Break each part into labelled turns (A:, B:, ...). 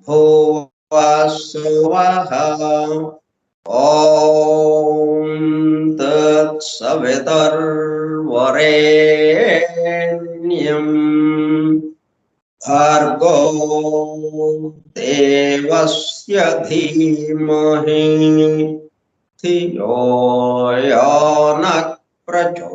A: भुवस्सुवः ॐ तत्सवितुर्वरेण्यम् भर्गो देवस्य धीमहि धियो यो नः प्रचोदयात्।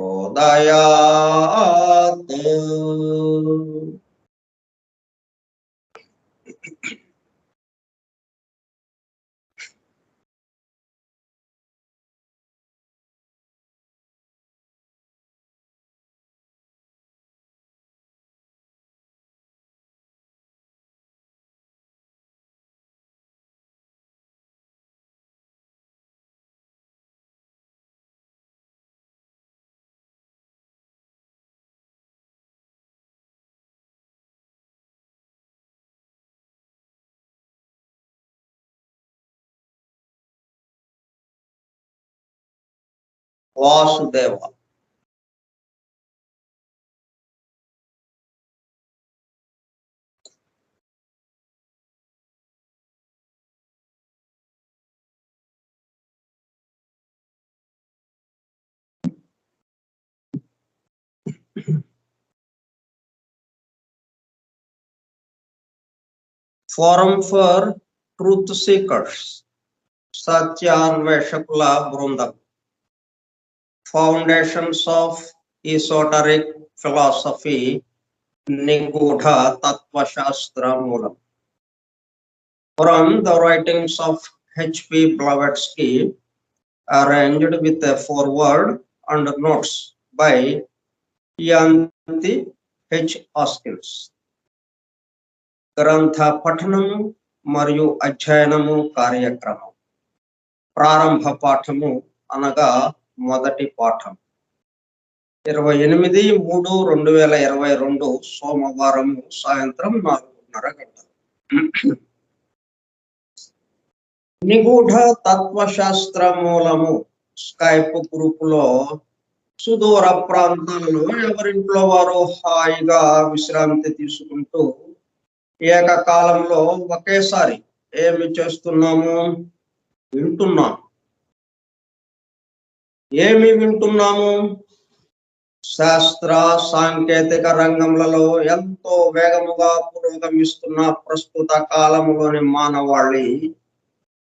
A: Vasudev Forum for Truth Seekers, సత్యాన్వేషకుల బృందం. Foundations of Esoteric Philosophy, నిగూఢ తత్వశాస్త్ర మూలం. From the writings of H.P. Blavatsky, arranged with a foreword and notes by Yanti H. Hoskins. గ్రంథ పఠనము మరియు అధ్యయనము కార్యక్రమం. ప్రారంభ పాఠము అనగా మొదటి పాఠం 28/3/2022 సోమవారం సాయంత్రం 4:30 గంటలు. నిగూఢ తత్వశాస్త్ర మూలము స్కైప్ గ్రూపులో సుదూర ప్రాంతాలలో ఎవరింట్లో వారు హాయిగా విశ్రాంతి తీసుకుంటూ ఏకకాలంలో ఒకేసారి ఏమి చేస్తున్నాము? వింటున్నాము. ఏమి వింటున్నాము? శాస్త్ర సాంకేతిక రంగంలో ఎంతో వేగముగా పురోగమిస్తున్న ప్రస్తుత కాలంలోని మానవాళి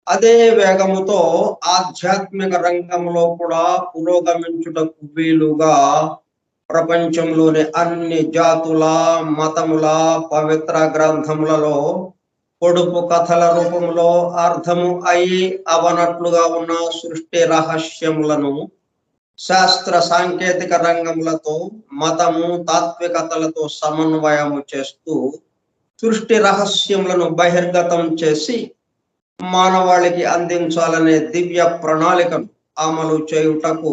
A: అదే వేగముతో ఆధ్యాత్మిక రంగంలో కూడా పురోగమించుటకు వీలుగా ప్రపంచంలోని అన్ని జాతుల మతముల పవిత్ర గ్రంథములలో పొడుపు కథల రూపంలో అర్థము అయి అవనట్లుగా ఉన్న సృష్టి రహస్యములను శాస్త్ర సాంకేతిక రంగములతో మతము తాత్వికతలతో సమన్వయము చేస్తూ సృష్టి రహస్యములను బహిర్గతం చేసి మానవాళికి అందించాలనే దివ్య ప్రణాళికను అమలు చేయుటకు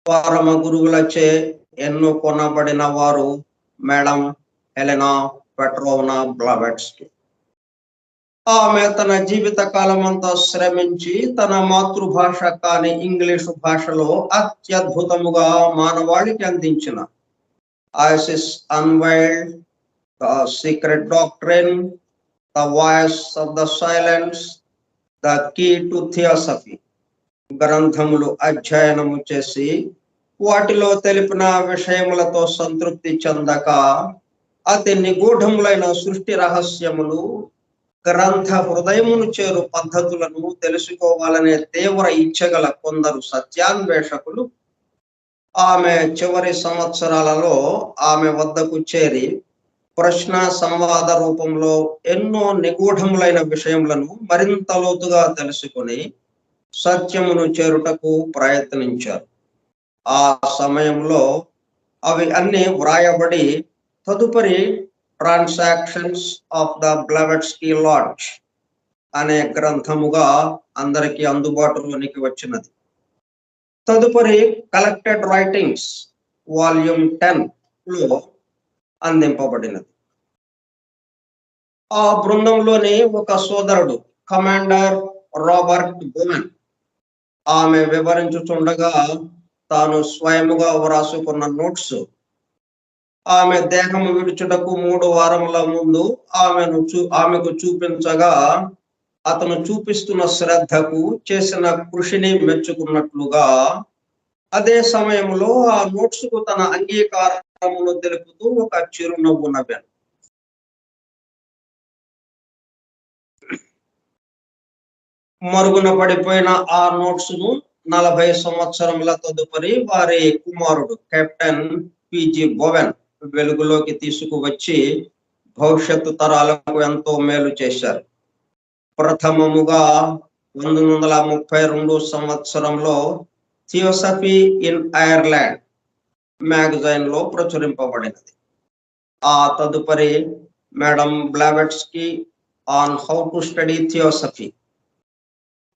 A: పరమ గురువులచే ఎన్నుకొనబడిన వారు మేడం హెలెనా పెట్రోవ్నా బ్లవాట్స్కీ. ఆమె తన జీవిత కాలం అంతా శ్రమించి తన మాతృభాష కాని ఇంగ్లీషు భాషలో అత్యద్భుతముగా మానవాళికి అందించిన Isis unveiled, the secret doctrine, the voice of the silence, the key to theosophy గ్రంథములు అధ్యయనము చేసి వాటిలో తెలిపిన విషయములతో సంతృప్తి చెందక అతి నిగూఢములైన సృష్టి రహస్యములు గ్రంథ హృదయమును చేరు పద్ధతులను తెలుసుకోవాలనే తీవ్ర ఇచ్చగల కొందరు సత్యాన్వేషకులు ఆమె చివరి సంవత్సరాలలో ఆమె వద్దకు చేరి ప్రశ్న సంవాద రూపంలో ఎన్నో నిగూఢములైన విషయములను మరింత లోతుగా తెలుసుకొని సత్యమును చేరుటకు ప్రయత్నించారు. ఆ సమయంలో అవి అన్ని వ్రాయబడి తదుపరి ట్రాన్సాక్షన్స్ ఆఫ్ ద బ్లవాట్స్కీ లాడ్జ్ అనే గ్రంథముగా అందరికీ అందుబాటులోనికి వచ్చినది. తదుపరి కలెక్టెడ్ రైటింగ్స్ వాల్యూమ్ 10లో అందింపబడినది. ఆ బృందంలోని ఒక సోదరుడు కమాండర్ రాబర్ట్ బోవెన్ ఆమె వివరించుచుండగా తాను స్వయముగా వ్రాసుకున్న నోట్స్ ఆమె దేహము విడుచుటకు 3 వారముల ముందు ఆమెకు చూపించగా అతను చూపిస్తున్న శ్రద్ధకు చేసిన కృషిని మెచ్చుకున్నట్లుగా అదే సమయంలో ఆ నోట్స్ కు తన అంగీకారమును తెలుపుతూ ఒక చిరునవ్వు నవ్వాను. మరుగున పడిపోయిన ఆ నోట్స్ ను 40 సంవత్సరముల తదుపరి వారి కుమారుడు కెప్టెన్ పిజి బోవెన్ వెలుగులోకి తీసుకువచ్చి భవిష్యత్తు తరాలకు ఎంతో మేలు చేశారు. ప్రథమముగా 1932 సంవత్సరంలో థియోసఫీ ఇన్ ఐర్లాండ్ మ్యాగజైన్ లో ప్రచురింపబడినది. ఆ తదుపరి madam Blavatsky on how to study theosophy,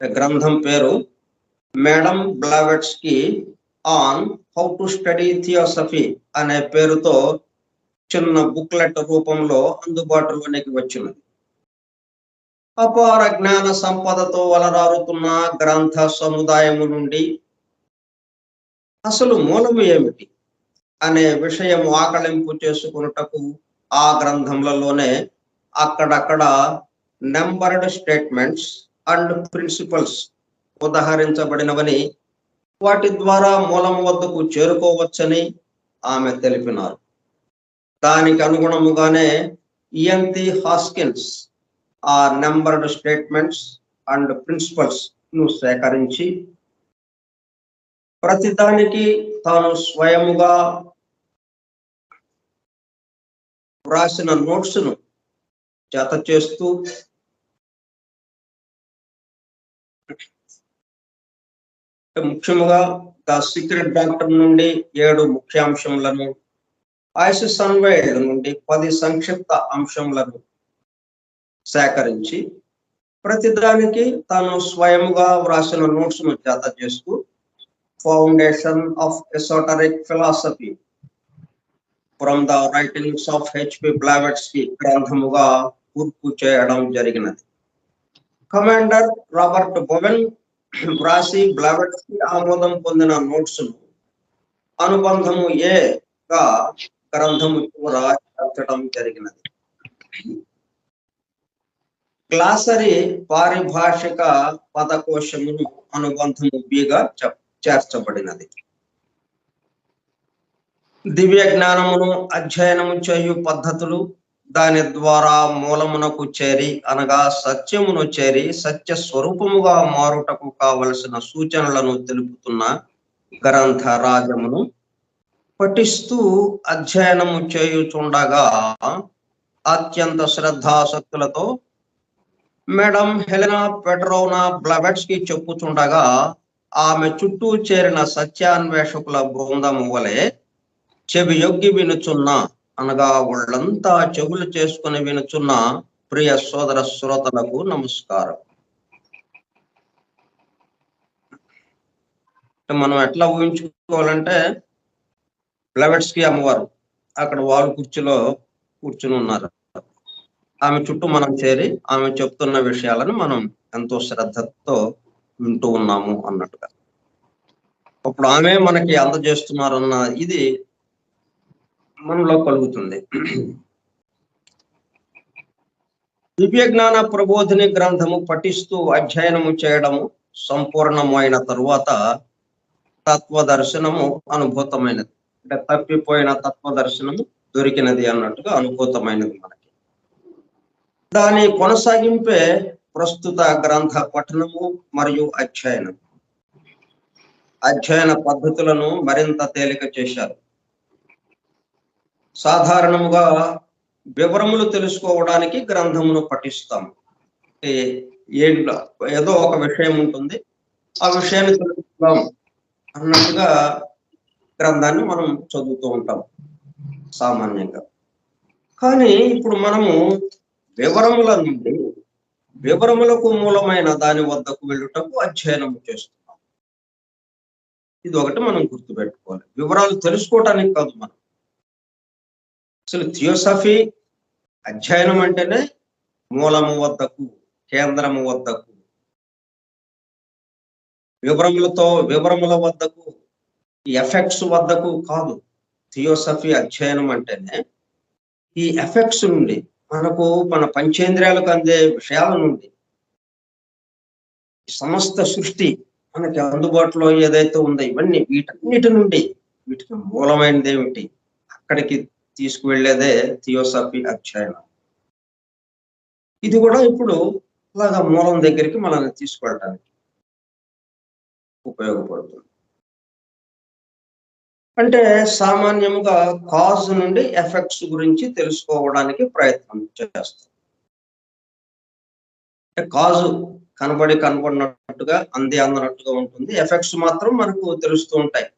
A: గ్రంథం పేరు madam Blavatsky on how to study theosophy అనే పేరుతో చిన్న బుక్లెట్ రూపంలో అందుబాటులోనికి వచ్చినది. అపార జ్ఞాన సంపదతో వలరారుతున్న గ్రంథ సముదాయము నుండి అసలు మూలము ఏమిటి అనే విషయము ఆకళింపు చేసుకున్నటకు ఆ గ్రంథంలలోనే అక్కడక్కడ నెంబర్డ్ స్టేట్మెంట్స్ అండ్ ప్రిన్సిపల్స్ ఉదహరించబడినవని, వాటి ద్వారా మూలం వద్దకు చేరుకోవచ్చని ఆమె తెలిపినారు. దానికి అనుగుణముగానే ఇయంతి హాస్కిన్స్ ఆ నెంబర్డ్ స్టేట్మెంట్స్ అండ్ ప్రిన్సిపల్స్ ను సేకరించి ప్రతిదానికి తాను స్వయముగా వ్రాసిన నోట్స్ ను జత చేస్తూ ముఖ్యముగా ద సీక్రెట్ డాక్టర్ నుండి 7 ముఖ్యాంశములను, ఐసిస్ అన్వైల్డ్ నుండి 10 సంక్షిప్త అంశములను సేకరించి ప్రతిదానికి తాను స్వయముగా వ్రాసిన నోట్స్ ను జత చేస్తూ foundation of esoteric philosophy from the writings of HP Blavatsky గ్రంథముగా పూర్తి చేయడం జరిగినది. కమాండర్ రాబర్ట్ బోవెన్ వ్రాసి బ్లావెట్స్కీ ఆమోదం పొందిన నోట్స్ ను అనుబంధము ఏ గా గ్రంథము రాయడం జరిగినది. గ్లాసరీ పారిభాషిక పదకోశమును అనుబంధము బిగా చేర్చబడినది. దివ్య జ్ఞానమును అధ్యయనము చేయు పద్ధతులు, దాని ద్వారా మూలమునకు చేరి అనగా సత్యమును చేరి సత్య స్వరూపముగా మారుటకు కావలసిన సూచనలను తెలుపుతున్న గ్రంథ రాజమును పఠిస్తూ అధ్యయనము చేయుచుండగా అత్యంత శ్రద్ధాసక్తులతో మేడం హెలెనా పెట్రోవ్నా బ్లావెట్స్కీ చెప్పుచుండగా ఆమె చుట్టూ చేరిన సత్యాన్వేషకుల బృందము వలె చెవి యొగ్గి వినుచున్న అనగా వాళ్ళంతా చెవులు చేసుకుని వినుచున్న ప్రియ సోదర శ్రోతలకు నమస్కారం. మనం ఎట్లా ఊహించుకోవాలంటే బ్లావెట్స్కీ అమ్మవారు అక్కడ వాళ్ళు కుర్చీలో కూర్చుని ఉన్నారు. ఆమె చుట్టూ మనం చేరి ఆమె చెప్తున్న విషయాలను మనం ఎంతో శ్రద్ధతో వింటూ ఉన్నాము అన్నట్టుగా. అప్పుడు ఆమె మనకి అందజేస్తున్నారన్న ఇది మనలో కలుగుతుంది. దివ్య జ్ఞాన ప్రబోధిని గ్రంథము పఠిస్తూ అధ్యయనము చేయడము సంపూర్ణమైన తరువాత తత్వదర్శనము అనుభూతమైనది. అంటే తప్పిపోయిన తత్వదర్శనము దొరికినది అన్నట్టుగా అనుభూతమైనది మనకి. దాని కొనసాగింపే ప్రస్తుత గ్రంథ పఠనము మరియు అధ్యయనం. అధ్యయన పద్ధతులను మరింత తేలిక చేశారు. సాధారణముగా వివరములు తెలుసుకోవడానికి గ్రంథమును పఠిస్తాం. ఏదో ఒక విషయం ఉంటుంది, ఆ విషయాన్ని తెలుసుకుందాం అన్నట్టుగా గ్రంథాన్ని మనం చదువుతూ ఉంటాం సామాన్యంగా. కానీ ఇప్పుడు మనము వివరముల నుండి వివరములకు మూలమైన దాని వద్దకు వెళ్ళుటకు అధ్యయనము చేస్తున్నాం. ఇది ఒకటి మనం గుర్తుపెట్టుకోవాలి. వివరాలు తెలుసుకోవటానికి కాదు. మనం అసలు థియోసఫీ అధ్యయనం అంటేనే మూలము వద్దకు, కేంద్రము వద్దకు, వివరముల వద్దకు, ఎఫెక్ట్స్ వద్దకు కాదు. థియోసఫీ అధ్యయనం అంటేనే ఈ ఎఫెక్ట్స్ నుండి మనకు మన పంచేంద్రియాలకు అందే విషయాల నుండి సమస్త సృష్టి మనకి అందుబాటులో ఏదైతే ఉందో ఇవన్నీ వీటన్నిటి నుండి వీటికి మూలమైనది ఏమిటి అక్కడికి తీసుకువెళ్ళేదే థియోసఫీ అధ్యయనం. ఇది కూడా ఇప్పుడు అలాగా మూలం దగ్గరికి మనల్ని తీసుకెళ్ళడానికి ఉపయోగపడుతుంది. అంటే సామాన్యముగా కాజ్ నుండి ఎఫెక్ట్స్ గురించి తెలుసుకోవడానికి ప్రయత్నం చేస్తాం. కాజు కనబడినట్టుగా అందనట్టుగా ఉంటుంది. ఎఫెక్ట్స్ మాత్రం మనకు తెలుస్తూ ఉంటాయి.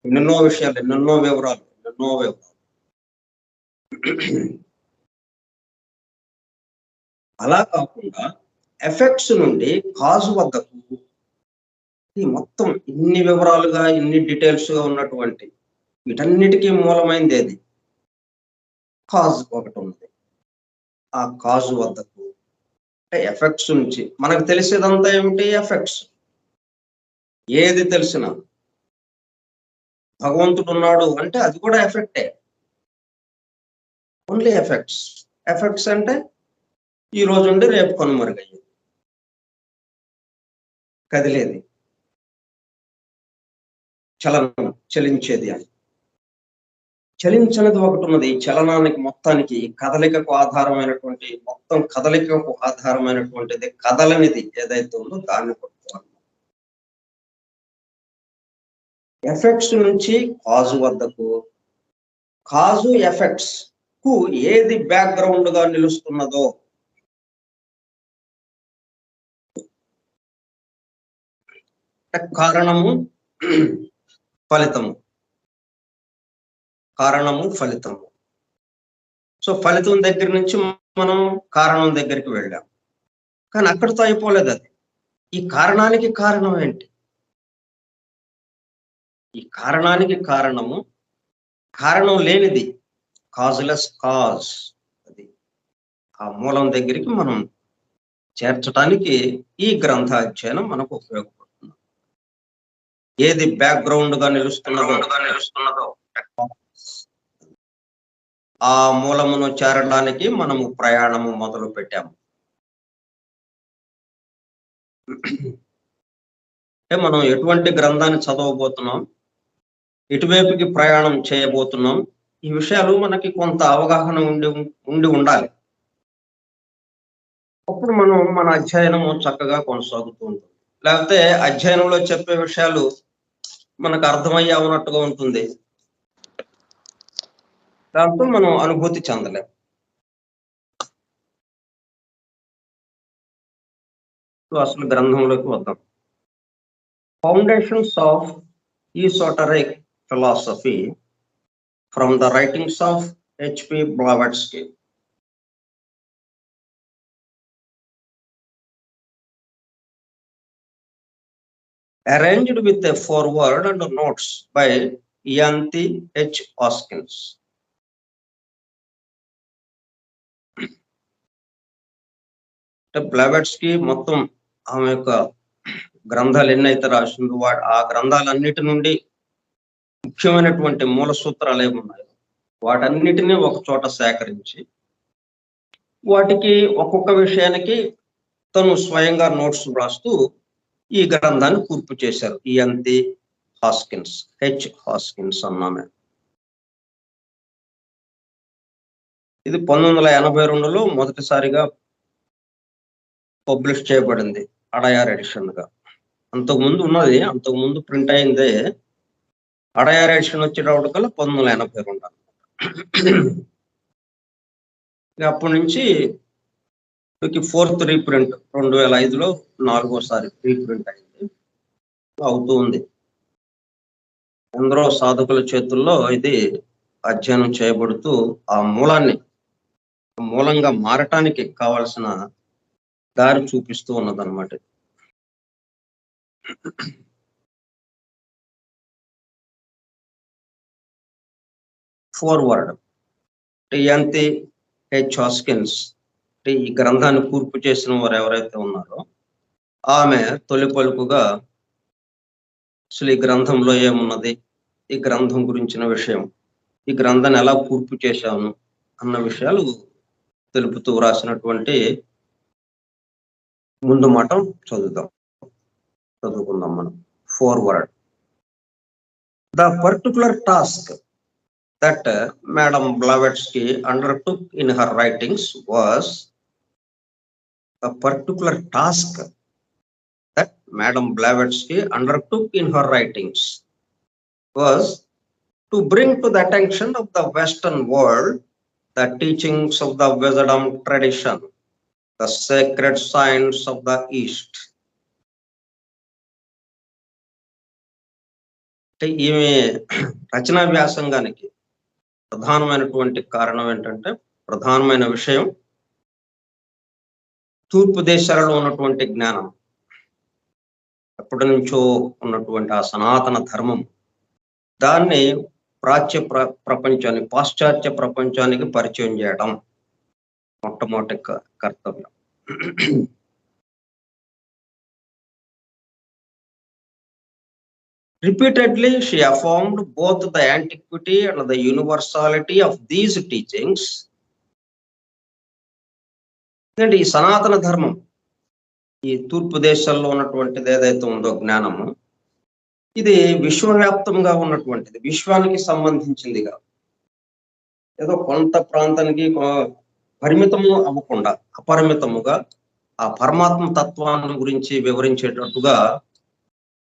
A: ఎన్నెన్నో విషయాలు, ఎన్నెన్నో వివరాలు. అలా కాకుండా ఎఫెక్ట్స్ నుండి కాజు వద్దకు ఈ మొత్తం ఇన్ని వివరాలుగా, ఇన్ని డీటెయిల్స్ గా ఉన్నటువంటి వీటన్నిటికీ మూలమైనది ఏది? కాజ్ ఒకటి ఉంది. ఆ కాజు వద్దకు ఎఫెక్ట్స్ నుంచి మనకు తెలిసేదంతా ఏమిటి? ఎఫెక్ట్స్. ఏది తెలిసినా భగవంతుడు ఉన్నాడు అంటే అది కూడా ఎఫెక్టే. Only effects. ఎఫెక్ట్స్ అంటే ఈ రోజు ఉండి రేపు కనుమరుగయ్యేది, కదిలేది, చలనం, చలించేది అని. చలించనిది ఒకటి ఉన్నది. ఈ చలనానికి మొత్తానికి కదలికకు ఆధారమైనటువంటి మొత్తం కదలికకు ఆధారమైనటువంటిది కదలనిది ఏదైతే ఉందో దాన్ని పట్టుకోవాలి. ఎఫెక్ట్స్ నుంచి కాజు వద్దకు, కాజు ఎఫెక్ట్స్ కు ఏది బ్యాక్గ్రౌండ్ గా నిలుస్తున్నదో కారణము ఫలితము, కారణము ఫలితము. సో ఫలితం దగ్గర నుంచి మనం కారణం దగ్గరికి వెళ్ళాం. కానీ అక్కడితో అయిపోలేదు అది. ఈ కారణానికి కారణం ఏంటి? ఈ కారణానికి కారణము కారణం లేనిది, కాజులెస్ కాజ్. అది ఆ మూలం దగ్గరికి మనం చేర్చడానికి ఈ గ్రంథాధ్యయనం మనకు ఉపయోగపడుతుంది. ఏది బ్యాక్గ్రౌండ్ గా నిలుస్తున్నదో ఆ మూలమును చేరడానికి మనము ప్రయాణము మొదలు పెట్టాము. అంటే మనం ఎటువంటి గ్రంథాన్ని చదవబోతున్నాం, ఎటువైపుకి ప్రయాణం చేయబోతున్నాం, ఈ విషయాలు మనకి కొంత అవగాహన ఉండి ఉండాలి. అప్పుడు మనం మన అధ్యయనము చక్కగా కొనసాగుతూ ఉంటుంది. లేకపోతే అధ్యయనంలో చెప్పే విషయాలు మనకు అర్థమయ్యే ఉన్నట్టుగా ఉంటుంది, దాంతో మనం అనుభూతి చెందలేం. అసలు గ్రంథంలోకి వద్దాం. Foundations of esoteric philosophy from the writings of H.P. Blavatsky. Arranged with a foreword and notes by Ianthe H. Hoskins. Blavatsky మొత్తం ఆమె యొక్క గ్రంథాలు ఎన్నైతే రాసిందో ఆ గ్రంథాలన్నిటి నుండి ముఖ్యమైనటువంటి మూల సూత్రాలు ఏమున్నాయో వాటన్నిటినీ ఒక చోట సేకరించి వాటికి ఒక్కొక్క విషయానికి తను స్వయంగా నోట్స్ రాస్తూ ఈ గ్రంథాన్ని కూర్పు చేశారు. ఇయాంథే హాస్కిన్స్, H. హాస్కిన్స్ అన్నామే. ఇది 1982లో మొదటిసారిగా పబ్లిష్ చేయబడింది అడయార్ ఎడిషన్ గా. అంతకుముందు ఉన్నది, అంతకుముందు ప్రింట్ అయిందే. అడయార్ ఎడిషన్ వచ్చేటప్పటికల్లా 1982. అప్పటి నుంచి ఫోర్త్ రీప్రింట్ 2005లో 4వసారి రీప్రింట్ అయింది, అవుతూ ఉంది. ఎందరో సాధకుల చేతుల్లో ఇది అధ్యయనం చేయబడుతూ ఆ మూలంగా మారటానికి కావాల్సిన దారి చూపిస్తూ ఉన్నదన్నమాట. ఫోర్వర్డ్. ఇయాంథే H. హాస్కిన్స్ ఈ గ్రంథాన్ని కూర్పు చేసిన వారు ఎవరైతే ఉన్నారో ఆమె తొలి పలుకుగా అసలు ఈ గ్రంథంలో ఏమున్నది, ఈ గ్రంథం గురించిన విషయం ఈ గ్రంథాన్ని ఎలా పూర్తి చేశాను అన్న విషయాలు తెలుపుతూ రాసినటువంటి ముందు మాట చదువుకుందాం మనం. Forward. The particular task that Madam Blavatsky undertook in her writings was a particular task that Madam Blavatsky undertook in her writings was to bring to the attention of the Western world the teachings of the wisdom tradition, the sacred science of the East. ఈమె రచనా వ్యాసంగానికి ప్రధానమైనటువంటి కారణం ఏంటంటే, ప్రధానమైన విషయం తూర్పు దేశాలలో ఉన్నటువంటి జ్ఞానం, ఎప్పటి నుంచో ఉన్నటువంటి ఆ సనాతన ధర్మం, దాన్ని ప్రాచ్య ప్రపంచానికి, పాశ్చాత్య ప్రపంచానికి పరిచయం చేయడం మొట్టమొదటి కర్తవ్యం. Repeatedly, she affirmed both the antiquity and the universality of these teachings. And ఈ సనాతన ధర్మం, ఈ తూర్పు దేశాల్లో ఉన్నటువంటిది ఏదైతే ఉందో జ్ఞానము, ఇది విశ్వవ్యాప్తంగా ఉన్నటువంటిది, విశ్వానికి సంబంధించిందిగా, ఏదో కొంత ప్రాంతానికి పరిమితము అవ్వకుండా అపరిమితముగా ఆ పరమాత్మ తత్వాన్ని గురించి వివరించేటట్టుగా,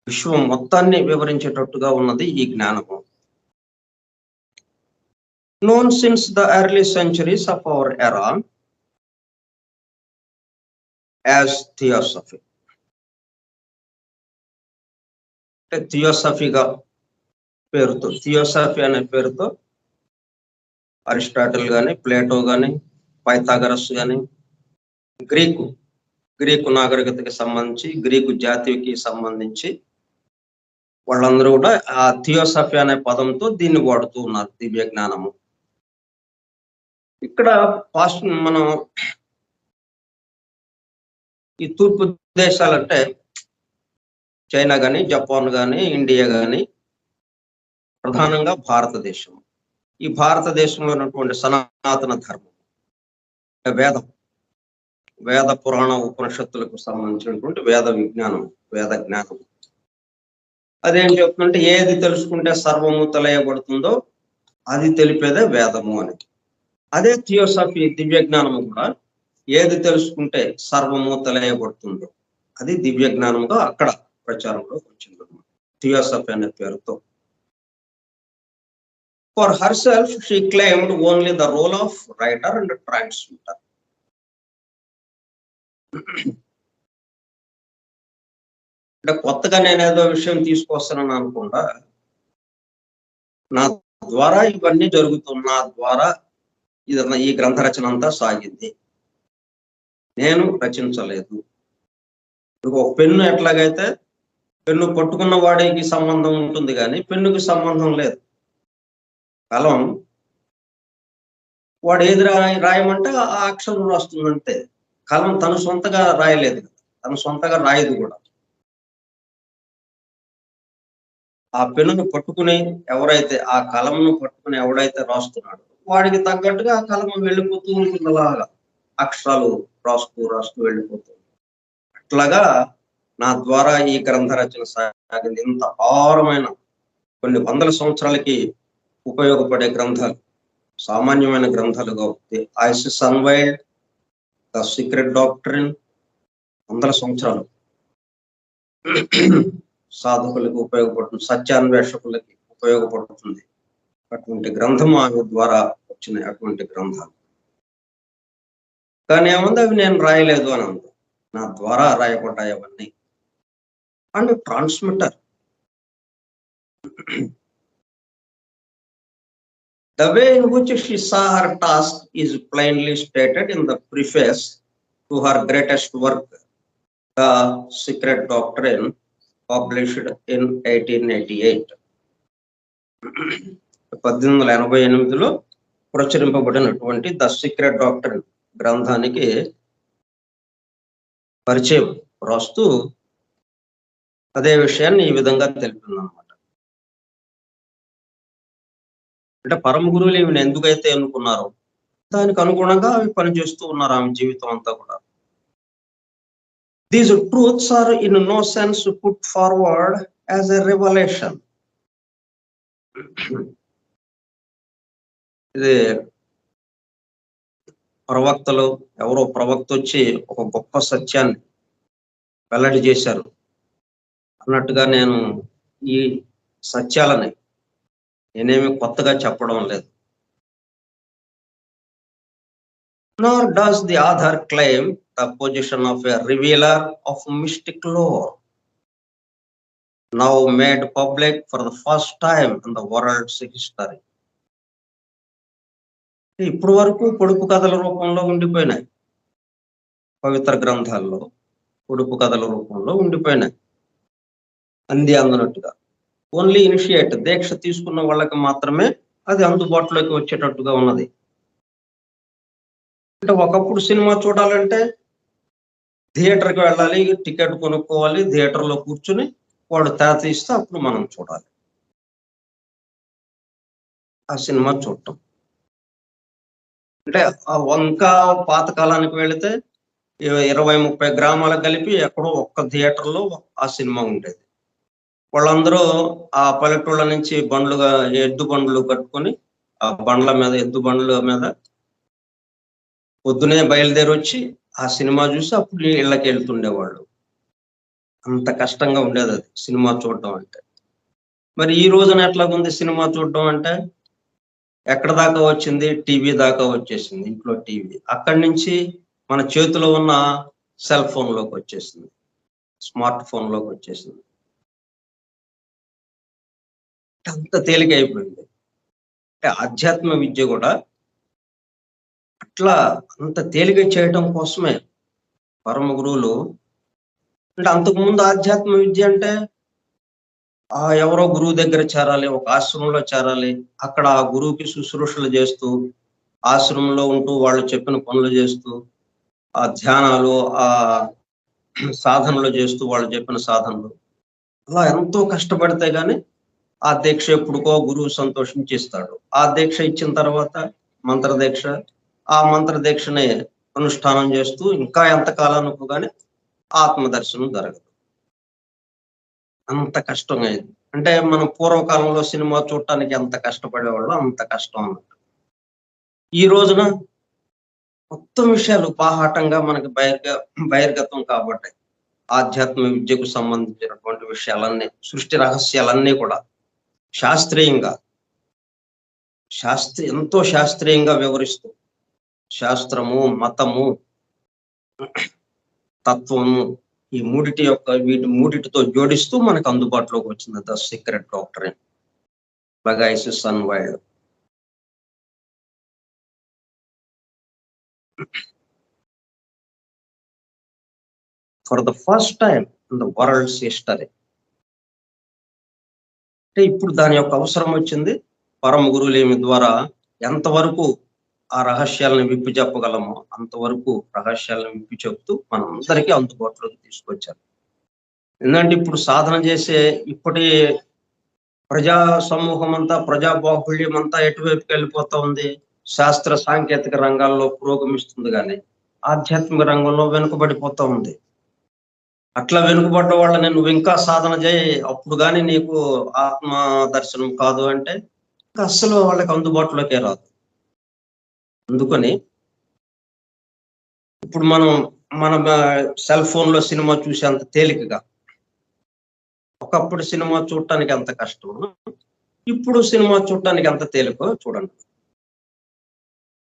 A: విశ్వం మొత్తాన్ని వివరించేటట్టుగా ఉన్నది ఈ జ్ఞానము. Known since the early centuries of our era as theosophy. థియోసఫీగా పేరుతో, థియోసఫీ అనే పేరుతో అరిస్టాటిల్ గాని, ప్లేటో గాని, పైథాగరస్ గాని, గ్రీకు నాగరికతకి సంబంధించి, గ్రీకు జాతికి సంబంధించి వాళ్ళందరూ కూడా ఆ థియోసఫీ అనే పదంతో దీన్ని వాడుతూ ఉన్నారు, దివ్య జ్ఞానము. ఇక్కడ మనం ఈ తూర్పు దేశాలంటే చైనా కానీ, జపాన్ కానీ, ఇండియా కానీ, ప్రధానంగా భారతదేశం. ఈ భారతదేశంలో ఉన్నటువంటి సనాతన ధర్మం, వేద పురాణ ఉపనిషత్తులకు సంబంధించినటువంటి వేద విజ్ఞానం, వేద జ్ఞానం, అదేం చెప్తుందంటే ఏది తెలుసుకుంటే సర్వము తెలియబడుతుందో అది తెలిపేదే వేదము అని. అదే థియోసఫీ, దివ్య జ్ఞానము కూడా ఏది తెలుసుకుంటే సర్వము తెలియబడుతుందో అది దివ్య జ్ఞానముగా అక్కడ ప్రచారంలో వచ్చింది థియోసఫీ అనే పేరుతో. For herself, she claimed only the role of writer and transmitter. అంటే కొత్తగా నేనేదో విషయం తీసుకొస్తానని అనుకుంటా, నా ద్వారా ఇవన్నీ జరుగుతున్న, నా ద్వారా ఈ గ్రంథ రచన అంతా సాగింది, నేను రచించలేదు. ఒక పెన్ను ఎట్లాగైతే పెన్ను పట్టుకున్న వాడికి సంబంధం ఉంటుంది కానీ పెన్నుకి సంబంధం లేదు. కలం వాడు ఏది రాయమంటే ఆ అక్షరం రాస్తుందంటే, కలం తన సొంతగా రాయలేదు, తన సొంతగా రాయదు కూడా. ఆ పెన్నును పట్టుకుని ఎవరైతే, ఆ కలంను పట్టుకుని ఎవడైతే రాస్తున్నాడో వాడికి తగ్గట్టుగా ఆ కలం వెళ్ళిపోతూ ఉంటుంది, అలాగా అక్షరాలు రాస్తూ వెళ్ళిపోతుంది. అట్లాగా నా ద్వారా ఈ గ్రంథ రచన సాగింది. ఇంత అపారమైన, కొన్ని వందల సంవత్సరాలకి ఉపయోగపడే గ్రంథాలు, సామాన్యమైన గ్రంథాలుగా ఉంది. ISIS unveiled, the secret doctrine, వందల సంవత్సరాలు సాధకులకు ఉపయోగపడుతుంది, సత్యాన్వేషకులకి ఉపయోగపడుతుంది. అటువంటి గ్రంథం ఆమె ద్వారా వచ్చిన అటువంటి గ్రంథాలు. కానీ ఏముంది, అవి నేను రాయలేదు అని ఉంది, నా ద్వారా రాయబడ్డాయి అవన్నీ. And transmitter, the way in which she saw her task is plainly stated in the preface to her greatest work, The Secret Doctrine, published in 1888. 1888లో ప్రచురింపబడినటువంటి ద సీక్రెట్ డాక్ట్రిన్ గ్రంథానికి పరిచయం రాస్తూ అదే విషయాన్ని ఈ విధంగా తెలిపిందన్నమాట. అంటే పరమ గురువులు ఈమెను ఎందుకైతే ఎన్నుకున్నారో దానికి అనుగుణంగా అవి పనిచేస్తూ ఉన్నారు ఆమె జీవితం అంతా కూడా. These truths are in no sense put forward as a revolution. ఇది ప్రవక్తలు ఎవరో ప్రవక్త వచ్చి ఒక గొప్ప సత్యాన్ని వెల్లడి చేశారు అన్నట్టుగా నేను ఈ సత్యాలని నేనేమి కొత్తగా చెప్పడం లేదు. Nor does the author claim the position of a revealer of mystic lore, now made public for the first time in the world's history. ఇప్పుడు వరకు పొడుపు కథల రూపంలో ఉండిపోయినాయి, పవిత్ర గ్రంథాల్లో పొడుపు కథల రూపంలో ఉండిపోయినాయి అంది అందనట్టుగా. ఓన్లీ ఇనిషియేట్ దీక్ష తీసుకున్న వాళ్ళకి మాత్రమే అది అందుబాటులోకి వచ్చేటట్టుగా ఉన్నది. అంటే ఒకప్పుడు సినిమా చూడాలంటే థియేటర్కి వెళ్ళాలి, టికెట్ కొనుక్కోవాలి, థియేటర్లో కూర్చుని వాడు తేత ఇస్తే అప్పుడు మనం చూడాలి ఆ సినిమా చూడటం. అంటే ఇంకా పాతకాలానికి వెళితే 20-30 గ్రామాలకు కలిపి ఎక్కడో ఒక్క థియేటర్లో ఆ సినిమా ఉండేది. వాళ్ళందరూ ఆ పల్లెటూళ్ళ నుంచి ఎద్దు బండ్లు కట్టుకొని ఆ బండ్ల మీద ఎద్దు బండ్ల మీద పొద్దునే బయలుదేరి వచ్చి ఆ సినిమా చూసి అప్పుడు ఇళ్ళకి వెళ్తుండేవాళ్ళు. అంత కష్టంగా ఉండేది అది సినిమా చూడడం అంటే. మరి ఈ రోజున ఎట్లాగుంది సినిమా చూడడం అంటే? ఎక్కడ దాకా వచ్చింది? టీవీ దాకా వచ్చేసింది. ఇంట్లో టీవీ, అక్కడి నుంచి మన చేతిలో ఉన్న సెల్ ఫోన్లోకి వచ్చేసింది, స్మార్ట్ ఫోన్లోకి వచ్చేసింది. అంత తేలిక అయిపోయింది. అంటే ఆధ్యాత్మ విద్య కూడా అట్లా అంత తేలిక చేయటం కోసమే పరమ గురువులు. అంటే అంతకుముందు ఆధ్యాత్మ విద్య అంటే ఎవరో గురువు దగ్గర చేరాలి, ఒక ఆశ్రమంలో చేరాలి, అక్కడ ఆ గురువుకి శుశ్రూషలు చేస్తూ ఆశ్రమంలో ఉంటూ వాళ్ళు చెప్పిన పనులు చేస్తూ ఆ ధ్యానాలు ఆ సాధనలు చేస్తూ వాళ్ళు చెప్పిన సాధనలు అలా ఎంతో కష్టపడితే గాని ఆ దీక్ష ఎప్పుడుకో గురువు సంతోషించిస్తాడు. ఆ దీక్ష ఇచ్చిన తర్వాత మంత్రదీక్ష, ఆ మంత్రదీక్షని అనుష్ఠానం చేస్తూ ఇంకా ఎంతకాలానికి కానీ ఆత్మదర్శనం జరగదు. అంత కష్టం అయింది. అంటే మనం పూర్వకాలంలో సినిమా చూడటానికి ఎంత కష్టపడేవాళ్ళు అంత కష్టం అన్నట్టు. ఈ రోజున మొత్తం విషయాలు బాహాటంగా మనకి బహిర్గతం కాబట్టి ఆధ్యాత్మ విద్యకు సంబంధించినటువంటి విషయాలన్నీ, సృష్టి రహస్యాలన్నీ కూడా ఎంతో శాస్త్రీయంగా వివరిస్తూ శాస్త్రము, మతము, తత్వము ఈ వీటి మూడిటితో జోడిస్తూ మనకు అందుబాటులోకి వచ్చింది the secret doctrine by Isis unveiled. For the first time in the world's history. అంటే ఇప్పుడు దాని యొక్క అవసరం వచ్చింది. పరమ గురువులేమి ద్వారా ఎంతవరకు ఆ రహస్యాలను విప్పి చెప్పగలమో అంతవరకు రహస్యాలను విప్పి చెప్తూ మనందరికీ అందుబాటులోకి తీసుకొచ్చారు. ఎందుకంటే ఇప్పుడు సాధన చేసే ఇప్పటి ప్రజా సమూహం అంతా, ప్రజా బాహుళ్యం అంతా ఎటువైపుకి వెళ్ళిపోతా ఉంది? శాస్త్ర సాంకేతిక రంగాల్లో పురోగమిస్తుంది కానీ ఆధ్యాత్మిక రంగంలో వెనుకబడిపోతా ఉంది. అట్లా వెనుకబడ్డ వాళ్ళని నువ్వు ఇంకా సాధన చేయి, అప్పుడు కానీ నీకు ఆత్మ దర్శనం కాదు అంటే అస్సలు వాళ్ళకి అందుబాటులోకే రాదు. అందుకని ఇప్పుడు మన సెల్ ఫోన్లో సినిమా చూసేంత తేలికగా, ఒకప్పుడు సినిమా చూడటానికి ఎంత కష్టం, ఇప్పుడు సినిమా చూడటానికి ఎంత తేలికో చూడండి.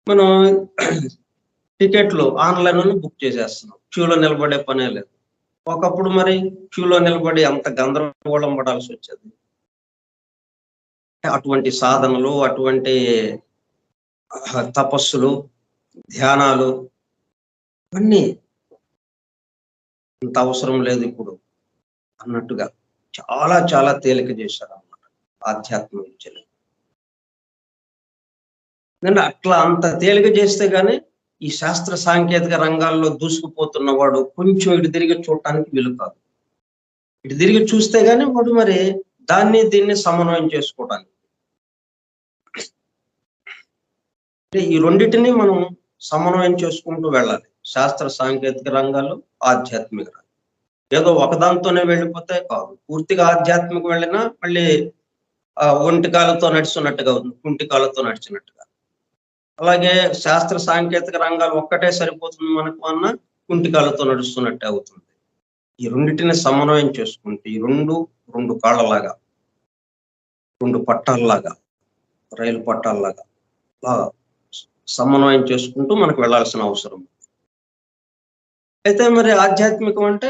A: మనం టికెట్లు ఆన్లైన్లో బుక్ చేసేస్తున్నాం, క్యూలో నిలబడే పనే లేదు. ఒకప్పుడు మరి క్యూలో నిలబడి అంత గందరగోళం పడాల్సి వచ్చేది. అటువంటి సాధనలు, అటువంటి తపస్సులు, ధ్యానాలు అన్నీ అంత అవసరం లేదు ఇప్పుడు అన్నట్టుగా చాలా చాలా తేలిక చేశారు అన్నమాట ఆధ్యాత్మ విద్యలు. ఎందుకంటే అట్లా అంత తేలిక చేస్తే గానీ ఈ శాస్త్ర సాంకేతిక రంగాల్లో దూసుకుపోతున్న వాడు కొంచెం ఇటు తిరిగి చూడటానికి వీలు కాదు. ఇటు తిరిగి చూస్తే గానీ వాడు మరి దీన్ని సమన్వయం చేసుకోవడానికి అంటే ఈ రెండిటిని మనం సమన్వయం చేసుకుంటూ వెళ్ళాలి. శాస్త్ర సాంకేతిక రంగాలు, ఆధ్యాత్మిక రంగం. ఏదో ఒకదాంతోనే వెళ్ళిపోతే కాదు. పూర్తిగా ఆధ్యాత్మిక వెళ్ళినా మళ్ళీ ఒంటి కాళ్ళతో నడుస్తున్నట్టుగా ఉంది. కుంటి కాళ్ళతో నడిచినట్టుగా. అలాగే శాస్త్ర సాంకేతిక రంగాలు ఒక్కటే సరిపోతుంది మనకు అన్న కుంటి కాళ్ళతో నడుస్తున్నట్టే అవుతుంది. ఈ రెండిటిని సమన్వయం చేసుకుంటే ఈ రెండు కాళ్ళలాగా, రెండు పట్టాల్లాగా, రైలు పట్టాల్లాగా అలా సమన్వయం చేసుకుంటూ మనకు వెళ్ళాల్సిన అవసరం. అయితే మరి ఆధ్యాత్మికం అంటే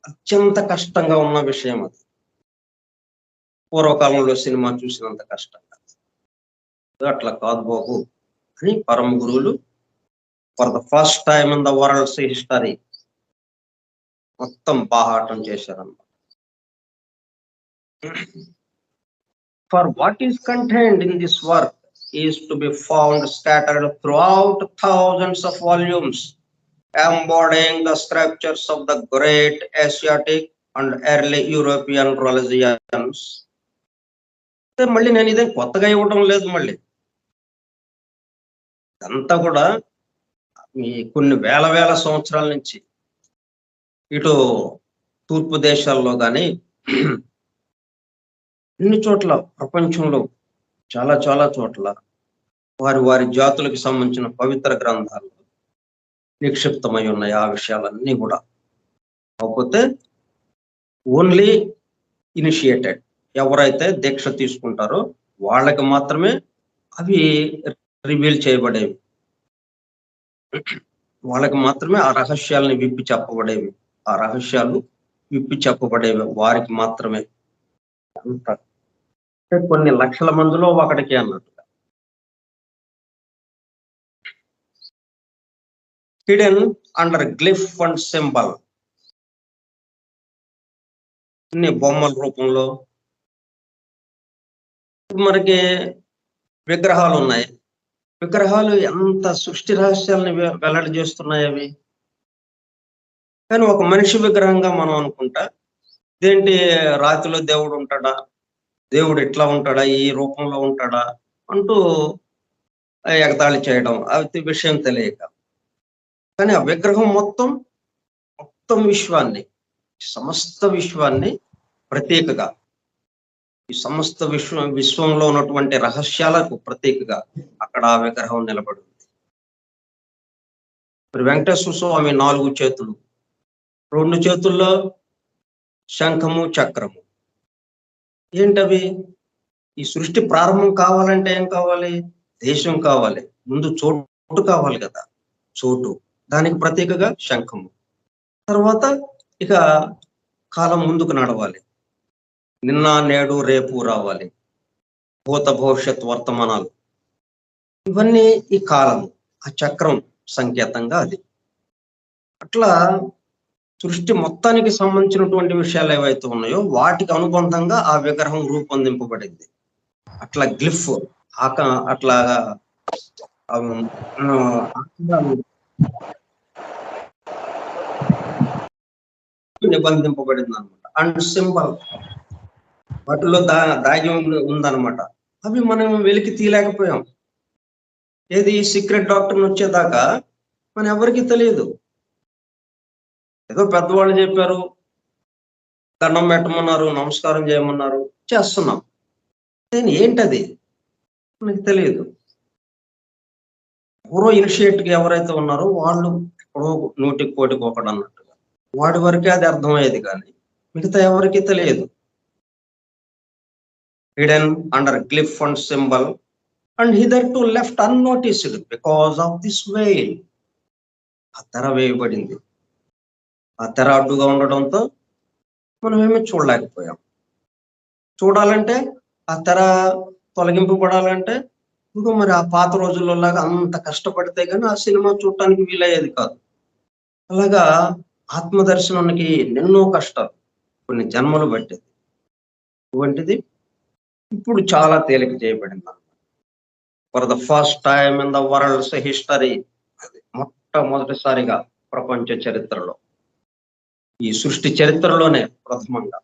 A: అత్యంత కష్టంగా ఉన్న విషయం అది. పూర్వకాలంలో సినిమా చూసినంత కష్టంగా. అట్లా కాదు బాబు అని పరమ గురువులు for the first time in the world's history మొత్తం బాహాటం చేశారన్నమాట. For what is contained in this work is to be found scattered throughout thousands of volumes, embodying the scriptures of the great Asiatic and early European religions. మళ్ళీ నేను ఇదే కొత్తగా ఇవ్వడం లేదు. మళ్ళీ అంతా కూడా ఈ కొన్ని వేల సంవత్సరాల నుంచి ఇటు తూర్పు దేశాల్లో కానీ అన్ని చోట్ల ప్రపంచంలో చాలా చోట్ల వారి జాతులకు సంబంధించిన పవిత్ర గ్రంథాలు నిక్షిప్తమై ఉన్నాయి. ఆ విషయాలన్నీ కూడా కాకపోతే ఓన్లీ ఇనిషియేటెడ్ ఎవరైతే దీక్ష తీసుకుంటారో వాళ్ళకి మాత్రమే అవి రివీల్ చేయబడేవి. వాళ్ళకి మాత్రమే ఆ రహస్యాలని విప్పి చెప్పబడేవి. ఆ రహస్యాలు విప్పి చెప్పబడేవి వారికి మాత్రమే. కొన్ని లక్షల మందిలో ఒకటికి అన్నట్టుగా. Hidden under glyph and symbol, కొన్ని బొమ్మల రూపంలో మనకి విగ్రహాలు ఉన్నాయి. విగ్రహాలు ఎంత సృష్టి రహస్యాలని వెల్లడి చేస్తున్నాయి అవి. కానీ ఒక మనిషి విగ్రహంగా మనం అనుకుంటా ఇదేంటి రాతిలో దేవుడు ఉంటాడా, దేవుడు ఇట్లా ఉంటాడా, ఈ రూపంలో ఉంటాడా అంటూ ఎగతాళి చేయడం అది విషయం తెలియక. కానీ ఆ విగ్రహం మొత్తం విశ్వాన్ని, సమస్త విశ్వాన్ని ప్రతీకగా, ఈ సమస్త విశ్వంలో ఉన్నటువంటి రహస్యాలకు ప్రతీకగా అక్కడ ఆ విగ్రహం నిలబడి ఉంది. మరి వెంకటేశ్వర స్వామి 4 చేతులు, 2 చేతుల్లో శంఖము చక్రము. ఏంటవి? ఈ సృష్టి ప్రారంభం కావాలంటే ఏం కావాలి? దేశం కావాలి, ముందు చోటు కావాలి కదా. చోటు, దానికి ప్రతీకగా శంఖము. తర్వాత ఇక కాలం ముందుకు నడవాలి, నిన్న నేడు రేపు రావాలి, భూత భవిష్యత్ వర్తమానాలు, ఇవన్నీ ఈ కాలము, ఆ చక్రం సంకేతంగా అది. అట్లా సృష్టి మొత్తానికి సంబంధించినటువంటి విషయాలు ఏవైతే ఉన్నాయో వాటికి అనుబంధంగా ఆ విగ్రహం రూపొందింపబడింది. అట్లా గ్లిఫ్ అట్లాగా నిబంధింపబడింది అనమాట. అండ్ సింబల్ వాటిలో దాగి ఉందన్నమాట. అవి మనం వెలికి తీయలేకపోయాం. ఏది సీక్రెట్ డాక్టర్ వచ్చేదాకా మన ఎవరికి తెలియదు. ఏదో పెద్దవాళ్ళు చెప్పారు, దండం పెట్టమన్నారు, నమస్కారం చేయమన్నారు, చేస్తున్నాం. ఏంటది మనకి తెలియదు. ఎవరో ఇనిషియేట్గా ఎవరైతే ఉన్నారో వాళ్ళు ఎక్కడో 100కి 1,00,00,000 ఒకడు అన్నట్టుగా వాడి వరకే అది అర్థమయ్యేది, కానీ మిగతా ఎవరికి తెలియదు. Hidden under glyph and symbol and hitherto left unnoticed because of this veil. ఆ తెర వేయబడింది. ఆ తెర అడ్డుగా ఉండడంతో మనం ఏమీ చూడలేకపోయాం. చూడాలంటే ఆ తెర తొలగింపబడాలంటే ఇంకో మరి ఆ పాత రోజుల్లో లాగా అంత కష్టపడితే కానీ ఆ సినిమా చూడటానికి వీలయ్యేది కాదు. అలాగా ఆత్మదర్శనానికి ఎన్నో కష్టాలు, కొన్ని జన్మలు పట్టేది. ఇటువంటిది ఇప్పుడు చాలా తేలిక చేయబడింది. For the first time in the world's history, మొట్టమొదటిసారిగా ప్రపంచ చరిత్రలో, ఈ సృష్టి చరిత్రలోనే ప్రథమంగా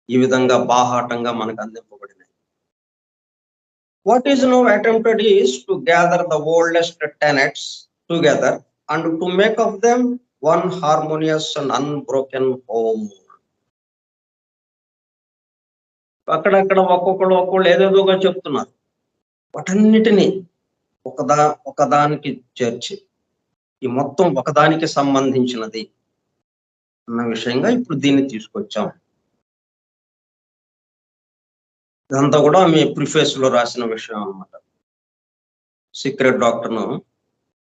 A: ఈ విధంగా బాహాటంగా మనకు అందింపబడింది. What is now attempted is to gather the oldest tenets together and to make of them one harmonious and unbroken whole. అక్కడక్కడ ఒక్కొక్కళ్ళు ఏదేదోగా చెప్తున్నారు. వాటన్నిటినీ ఒకదానికి చేర్చి ఈ మొత్తం ఒకదానికి సంబంధించినది అన్న విషయంగా ఇప్పుడు దీన్ని తీసుకొచ్చాం. ఇదంతా కూడా ఆమె ప్రిఫేస్ లో రాసిన విషయం అన్నమాట. సీక్రెట్ డాక్టర్ను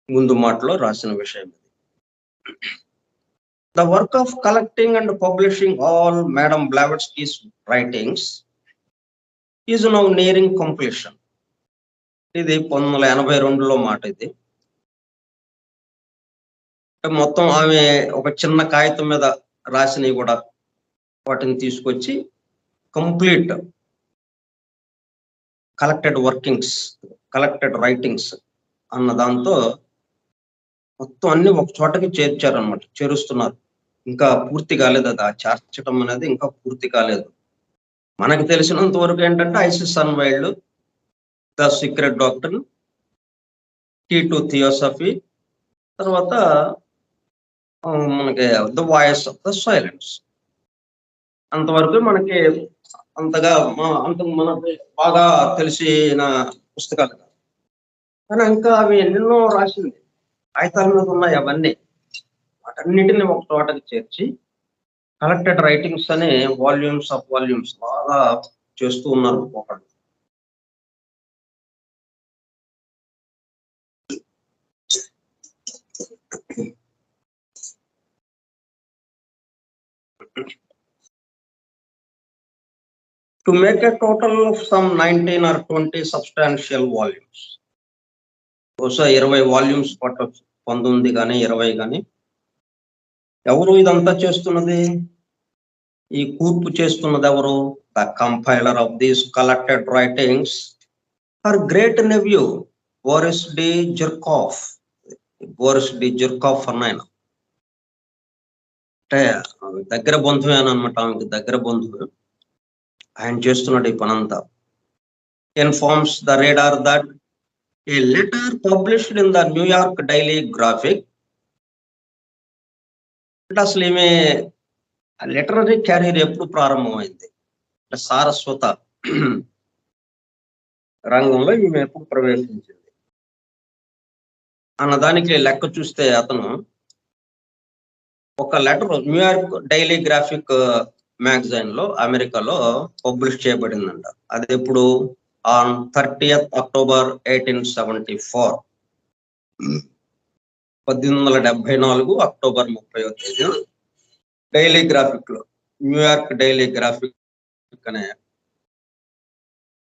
A: ముందు మాటలో రాసిన విషయం ఇది. The work of collecting and publishing all Madame Blavatsky's writings is now nearing completion. ఇది 1982లో మాట ఇది. మొత్తం ఆమె ఒక చిన్న కాగితం మీద రాసినవి కూడా వాటిని తీసుకొచ్చి కంప్లీట్ కలెక్టెడ్ రైటింగ్స్ అన్న దాంతో మొత్తం అన్ని ఒక చోటకి చేర్చారనమాట, చేరుస్తున్నారు. ఇంకా పూర్తి కాలేదు, అది ఆ చేర్చడం అనేది ఇంకా పూర్తి కాలేదు. మనకు తెలిసినంత వరకు ఏంటంటే Isis unveiled, the secret doctor, key to theosophy, తర్వాత మనకి the voice of the silence, అంతవరకు మనకి అంతగా మనకి బాగా తెలిసిన పుస్తకాలు. కానీ ఇంకా అవి ఎన్నెన్నో రాసింది, కాగితాల మీద ఉన్నాయి అవన్నీ. వాటన్నిటిని ఒక చోటకి చేర్చి కలెక్టెడ్ రైటింగ్స్ అనే వాల్యూమ్స్ ఆఫ్ వాల్యూమ్స్ బాగా చేస్తూ ఉన్నారు ఒకళ్ళు. To make a total of some 19 or 20 substantial volumes. బహుశా 20 వాల్యూమ్స్ పట్టొచ్చు, 19 కానీ 20 కానీ. ఎవరు ఇదంతా చేస్తున్నది? ఈ కూర్పు చేస్తున్నది ఎవరు? The compiler of these collected writings, her great nephew Boris de Zirkoff. Boris de Zirkoff అన్నాయన అంటే దగ్గర బంధువు అనమాట, ఆమెకి దగ్గర బంధువు. ఆయన చేస్తున్నాడు ఈ పనంతా. Informs the reader that A letter published in the New York Daily graphic. అంటే అసలు ఈమె లిటరరీ క్యారియర్ ఎప్పుడు ప్రారంభమైంది అంటే సారస్వత రంగంలో ఈమె ఎప్పుడు ప్రవేశించింది అన్నదానికి లెక్క చూస్తే అతను ఒక letter New York Daily graphic magazine లో అమెరికాలో పబ్లిష్ చేయబడిందంట. అది ఎప్పుడు? ఆన్ 30th October 1874, 1874 అక్టోబర్ 30వ తేదీన డైలీ గ్రాఫిక్ లో, న్యూయార్క్ డైలీ గ్రాఫిక్ అనే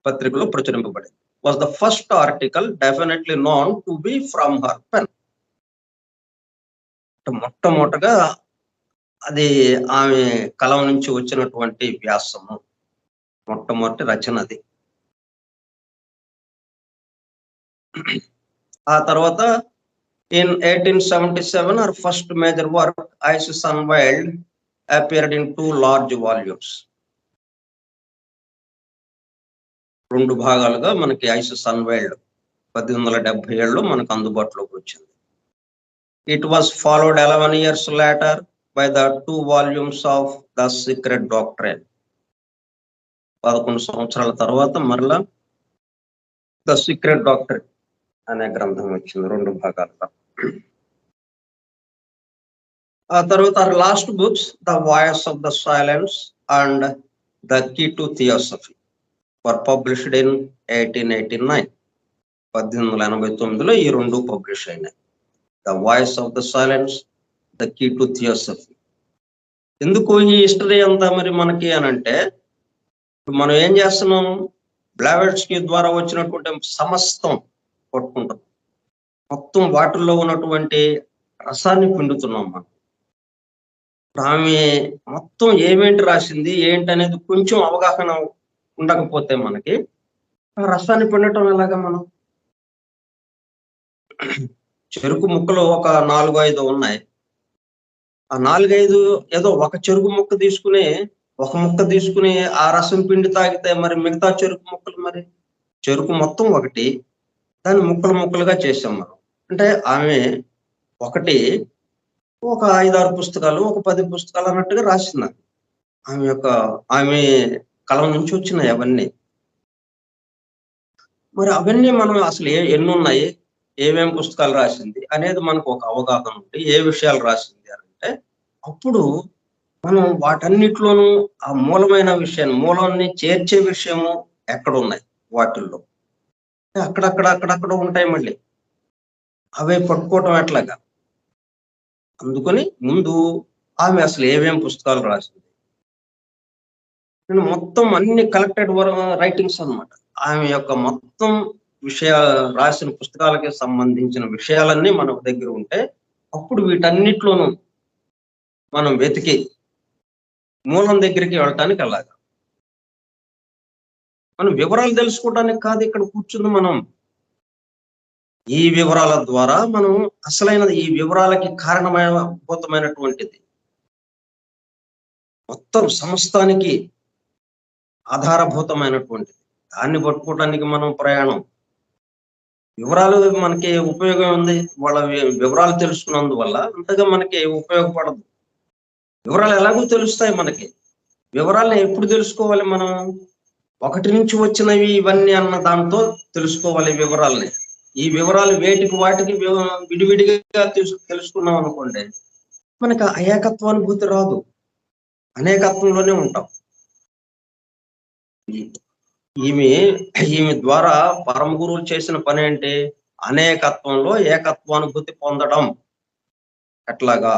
A: పత్రికలో ప్రచురింపబడింది. Was the first article definitely known to be from her pen. మొట్టమొదటగా అది ఆమె కలం నుంచి వచ్చినటువంటి వ్యాసము, మొట్టమొదటి రచన అది. ఆ తర్వాత in 1877 her first major work, Isis Unveiled, appeared in 2 large volumes. 2 భాగాలుగా మనకి ఐసిస్ అన్వైల్డ్ 1877లో మనకు అందుబాటులోకి వచ్చింది. It was followed 11 years later by the 2 volumes of The Secret Doctrine. 11 సంవత్సరాల తర్వాత మరలా ద సీక్రెట్ డాక్టర్ అనే గ్రంథం వచ్చింది 2 భాగాలుగా. ఆ తర్వాత last books the voice of the silence and the key to theosophy were published in 1889. 1889లో ఈ 2 పబ్లిష్ అయినాయి. The voice of the silence, the key to theosophy. ఎందుకు ఈ హిస్టరీ అంతా మరి మనకి అనంటే, మనం ఏం చేస్తున్నాం? బ్లావెట్స్కీ ద్వారా వచ్చినటువంటి సమస్తం పట్టుకుంటాం, మొత్తం వాటిల్లో ఉన్నటువంటి రసాన్ని పిండుతున్నాం మనం. ఆమె మొత్తం ఏమేంటి రాసింది ఏంటి అనేది కొంచెం అవగాహన ఉండకపోతే మనకి ఆ రసాన్ని పిండటం ఎలాగా? మనం చెరుకు ముక్కలు ఒక 4-5 ఉన్నాయి. ఆ 4-5 ఏదో ఒక చెరుకు ముక్క తీసుకుని ఆ రసం పిండి తాగితే మరి మిగతా చెరుకు ముక్కలు మరి చెరుకు మొత్తం ఒకటి, దాన్ని ముక్కలు ముక్కలుగా చేసాం మనం. అంటే ఆమె ఒకటి ఒక 5-6 పుస్తకాలు, ఒక 10 పుస్తకాలు అన్నట్టుగా రాసింది. ఆమె కలం నుంచి వచ్చినాయి అవన్నీ. మరి అవన్నీ మనం అసలు ఎన్నున్నాయి, ఏమేమి పుస్తకాలు రాసింది అనేది మనకు ఒక అవగాహన ఉంటే, ఏ విషయాలు రాసింది అంటే అప్పుడు మనం వాటన్నిటిలోనూ ఆ మూలమైన విషయాన్ని, మూలాన్ని చేర్చే విషయము ఎక్కడున్నాయి వాటిల్లో. అక్కడక్కడ ఉంటాయి మళ్ళీ. అవే పట్టుకోవటం ఎట్లాగా? అందుకని ముందు ఆమె అసలు ఏమేమి పుస్తకాలు రాసింది. నేను మొత్తం అన్ని కలెక్టెడ్ రైటింగ్స్ అన్నమాట. ఆమె యొక్క మొత్తం రాసిన పుస్తకాలకి సంబంధించిన విషయాలన్నీ మన దగ్గర ఉంటే, అప్పుడు వీటన్నిటిలోనూ మనం వెతికి మూలం దగ్గరికి వెళ్ళటానికి అలాగా. మనం వివరాలు తెలుసుకోవడానికి కాదు ఇక్కడ కూర్చుంది మనం. ఈ వివరాల ద్వారా మనం అసలైనది, ఈ వివరాలకి కారణభూతమైనటువంటిది, మొత్తం సమస్తానికి ఆధారభూతమైనటువంటిది, దాన్ని పట్టుకోవడానికి మనం ప్రయాణం. వివరాలు మనకి ఉపయోగం ఉంది, వాళ్ళ వివరాలు తెలుసుకున్నందువల్ల అంతగా మనకి ఉపయోగపడదు. వివరాలు ఎలాగో తెలుస్తాయి మనకి. వివరాలను ఎప్పుడు తెలుసుకోవాలి మనం? ఒకటి నుంచి వచ్చినవి ఇవన్నీ అన్న దాంతో తెలుసుకోవాలి వివరాలని. ఈ వివరాలు వాటికి విడివిడిగా తెలుసుకున్నాం అనుకోండి, మనకు ఏకత్వానుభూతి రాదు, అనేకత్వంలోనే ఉంటాం. ఈమె ద్వారా పరమ గురువులు చేసిన పని ఏంటి? అనేకత్వంలో ఏకత్వానుభూతి పొందడం. ఎట్లాగా?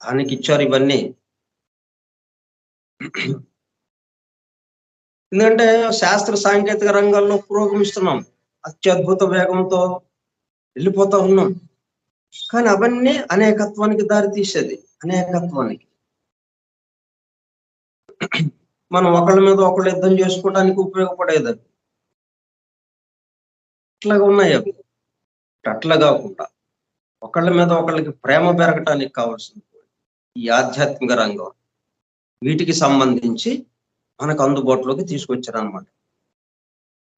A: దానికి ఇచ్చారు ఇవన్నీ. ఎందుకంటే శాస్త్ర సాంకేతిక రంగాల్లో పురోగమిస్తున్నాం, అత్యద్భుత వేగంతో వెళ్ళిపోతా ఉన్నాం. కానీ అవన్నీ అనేకత్వానికి దారి తీసేది, అనేకత్వానికి. మనం ఒకళ్ళ మీద ఒకళ్ళు యుద్ధం చేసుకోవడానికి ఉపయోగపడేది అది. అట్లాగా ఉన్నాయి అవి. అట్లా కాకుండా ఒకళ్ళ మీద ఒకళ్ళకి ప్రేమ పెరగటానికి కావాల్సింది ఈ ఆధ్యాత్మిక రంగం. వీటికి సంబంధించి మనకు అందుబాటులోకి తీసుకొచ్చారనమాట.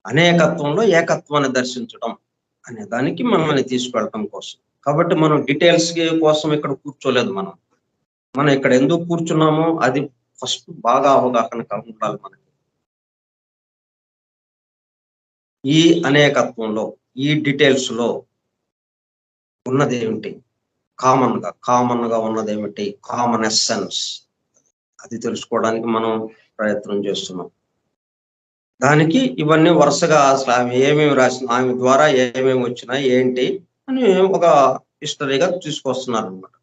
A: అనేకత్వంలో ఏకత్వాన్ని దర్శించడం అనే దానికి మనల్ని తీసుకెళ్ళటం కోసం. కాబట్టి మనం డీటెయిల్స్ కోసం ఇక్కడ కూర్చోలేదు. మనం ఇక్కడ ఎందుకు కూర్చున్నామో అది ఫస్ట్ బాగా అవగాహన ఉండాలి మనకి. ఈ అనేకత్వంలో, ఈ డీటెయిల్స్ లో ఉన్నదేమిటి? కామన్ గా ఉన్నదేమిటి? కామన్ ఎస్సెన్స్, అది తెలుసుకోవడానికి మనం ప్రయత్నం చేస్తున్నాం. దానికి ఇవన్నీ వరుసగా అసలు ఆమె ఏమేమి రాసిన, ఆమె ద్వారా ఏమేమి వచ్చినాయి ఏంటి అని ఒక హిస్టరీగా తీసుకొస్తున్నారు అనమాట.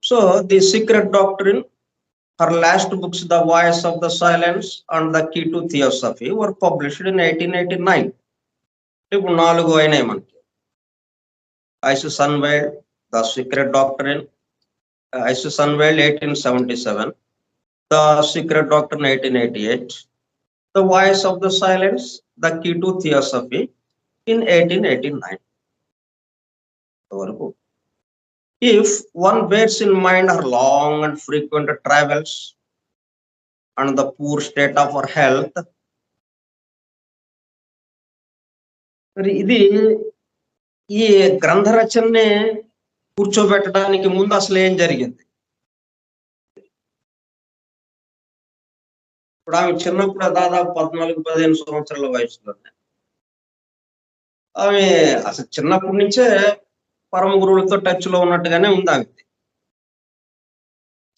A: So the secret doctrine, her last books, The Voice of the Silence and The Key to Theosophy, were published in 1889. ఇప్పుడు 4 అయినాయి మనకి. Isis Unveiled, The Secret Doctrine, Isis Unveiled 1877, The Secret Doctrine 1888, The Voice of the Silence, The Key to Theosophy in 1889 వరకు. If one bears in mind her long and frequent travels and the poor state of her health, మరి ఇది ఈ గ్రంథ రచనని కూర్చోబెట్టడానికి ముందు అసలు ఏం జరిగింది? ఇప్పుడు ఆమె చిన్నప్పుడు దాదాపు 14-15 సంవత్సరాల వయసులో ఆమె అసలు చిన్నప్పటి నుంచే పరమ గురువులతో టచ్ లో ఉన్నట్టుగానే ఉంది ఆమె.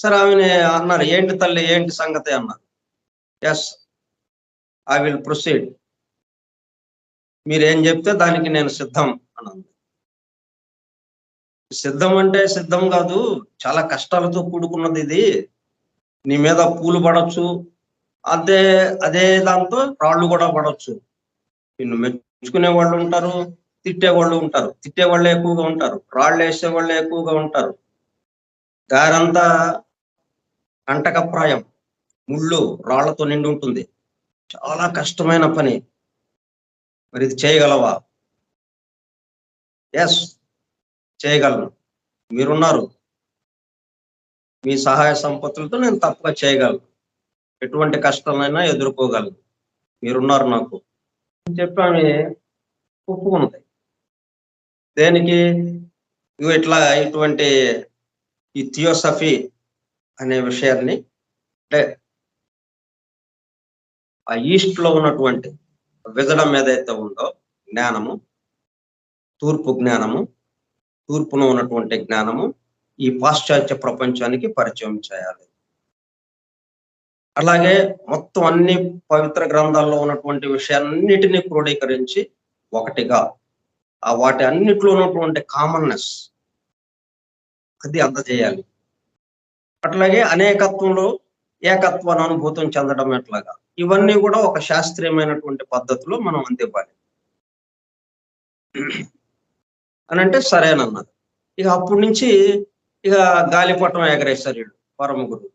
A: సరే, ఆమెని అన్నారు, ఏంటి తల్లి, ఏంటి సంగతి అన్నారు. ఎస్, ఐ విల్ ప్రొసీడ్, మీరేం చెప్తే దానికి నేను సిద్ధం అన్నాను. సిద్ధం అంటే సిద్ధం కాదు, చాలా కష్టాలతో కూడుకున్నది ఇది. నీ మీద పూలు పడవచ్చు, అదే దాంతో రాళ్ళు కూడా పడవచ్చు. నిన్ను మెచ్చుకునే వాళ్ళు ఉంటారు, తిట్టేవాళ్ళు ఉంటారు. తిట్టేవాళ్ళే ఎక్కువగా ఉంటారు, రాళ్ళు వేసే వాళ్ళే ఎక్కువగా ఉంటారు. దారంతా అంటకప్రాయం, ముళ్ళు రాళ్లతో నిండి ఉంటుంది. చాలా కష్టమైన పని. మరి ఇది చేయగలవా? ఎస్, చేయగలను. మీరున్నారు, మీ సహాయ సంపత్తులతో నేను తప్పగా చేయగలను. ఎటువంటి కష్టాలైనా ఎదుర్కోగలను. మీరున్నారు నాకు అని చెప్పి ఆమె ఒప్పుకున్నది. దేనికి? ఇట్లా ఇటువంటి ఈ థియోసఫీ అనే విషయాన్ని, అంటే ఆ ఈస్ట్ లో ఉన్నటువంటి విజడం ఏదైతే ఉందో జ్ఞానము, తూర్పు జ్ఞానము, తూర్పున ఉన్నటువంటి జ్ఞానము ఈ పాశ్చాత్య ప్రపంచానికి పరిచయం చేయాలి. అలాగే మొత్తం అన్ని పవిత్ర గ్రంథాల్లో ఉన్నటువంటి విషయాన్నిటినీ క్రోడీకరించి ఒకటిగా ఆ వాటి అన్నిట్లో ఉన్నటువంటి కామన్నెస్ అది అందజేయాలి. అట్లాగే అనేకత్వంలో ఏకత్వాన్ని అనుభూతం చెందడం ఎట్లాగా, ఇవన్నీ కూడా ఒక శాస్త్రీయమైనటువంటి పద్ధతిలో మనం అందివ్వాలి అని అంటే సరేనన్నది. ఇక అప్పటి నుంచి ఇక గాలిపటం ఎగరేశారు వీడు పరమ గురువు.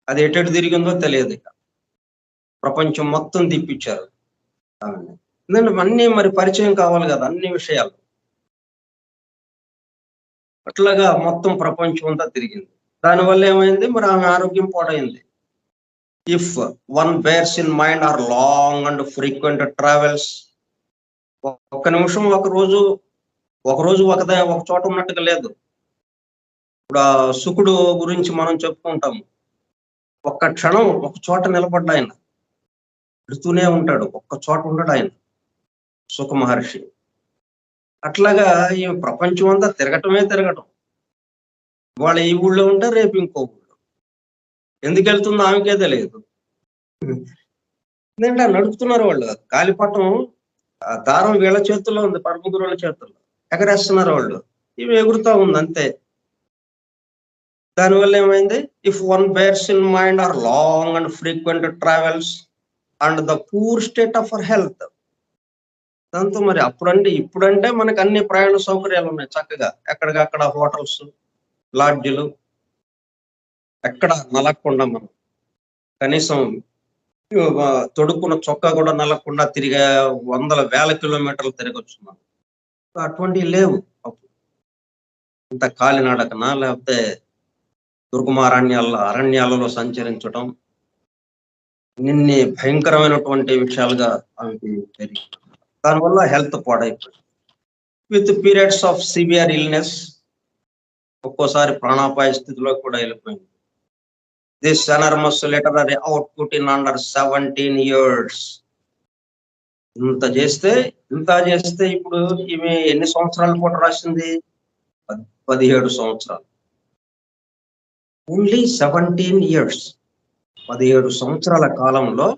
A: అది ఎటు తిరిగిందో తెలియదు. ఇక ప్రపంచం మొత్తం తిప్పించారు. ఎందుకంటే అన్నీ మరి పరిచయం కావాలి కదా అన్ని విషయాలు. అట్లాగా మొత్తం ప్రపంచం అంతా తిరిగింది. దానివల్ల ఏమైంది, మరి ఆమె ఆరోగ్యం పాడైంది. If one bears in mind are long and frequent travels, ఒక్క నిమిషం ఒక రోజు ఒక చోట ఉన్నట్టుగా లేదు. ఇప్పుడు ఆ శుకుడు గురించి మనం చెప్పుకుంటాము. ఒక్క క్షణం ఒక చోట నిలబడ్డా ఆయన పెడుతూనే ఉంటాడు, ఒక్క చోట ఉండడు ఆయన సుఖ మహర్షి. అట్లాగా ఈ ప్రపంచం అంతా తిరగటం. వాళ్ళ ఈ ఊళ్ళో ఉంటే రేపు ఇంకో ఊళ్ళో. ఎందుకు వెళ్తుందో ఆమెకే తెలియదు. ఎందుకంటే నడుపుతున్నారు వాళ్ళు. గాలిపటం దారం వీళ్ళ చేతుల్లో ఉంది, పరమగురువుల చేతుల్లో ఎగరేస్తున్నారు వాళ్ళు. ఇవి ఎగురుతా ఉంది అంతే. దానివల్ల ఏమైంది, if one bears in mind are long and frequent travels and the poor state of our health. దాంతో మరి ఇప్పుడంటే మనకు అన్ని ప్రయాణ సౌకర్యాలు ఉన్నాయి చక్కగా. ఎక్కడికక్కడ హోటల్స్, లాడ్జీలు, ఎక్కడ నలగకుండా మనం కనీసం తొడుక్కున్న చొక్కా కూడా నలగకుండా తిరిగే 100,000 కిలోమీటర్లు తిరగొచ్చు మనం. అటువంటివి లేవు అప్పుడు. ఇంత కాలినడకన లేకపోతే అరణ్యాలలో సంచరించడం, ఇన్ని భయంకరమైనటువంటి విషయాలుగా ఆమెకి జరిగింది. దానివల్ల హెల్త్ పాడైపోయింది. With periods of severe illness, ఒక్కోసారి ప్రాణాపాయ స్థితిలో కూడా వెళ్ళిపోయింది. This enormous literary output in under 17 years. ఇంత చేస్తే ఇప్పుడు ఈమె ఎన్ని సంవత్సరాలు కూడా రాసింది? 17 సంవత్సరాలు. Only 17 years. 17 సంవత్సరాల కాలంలో,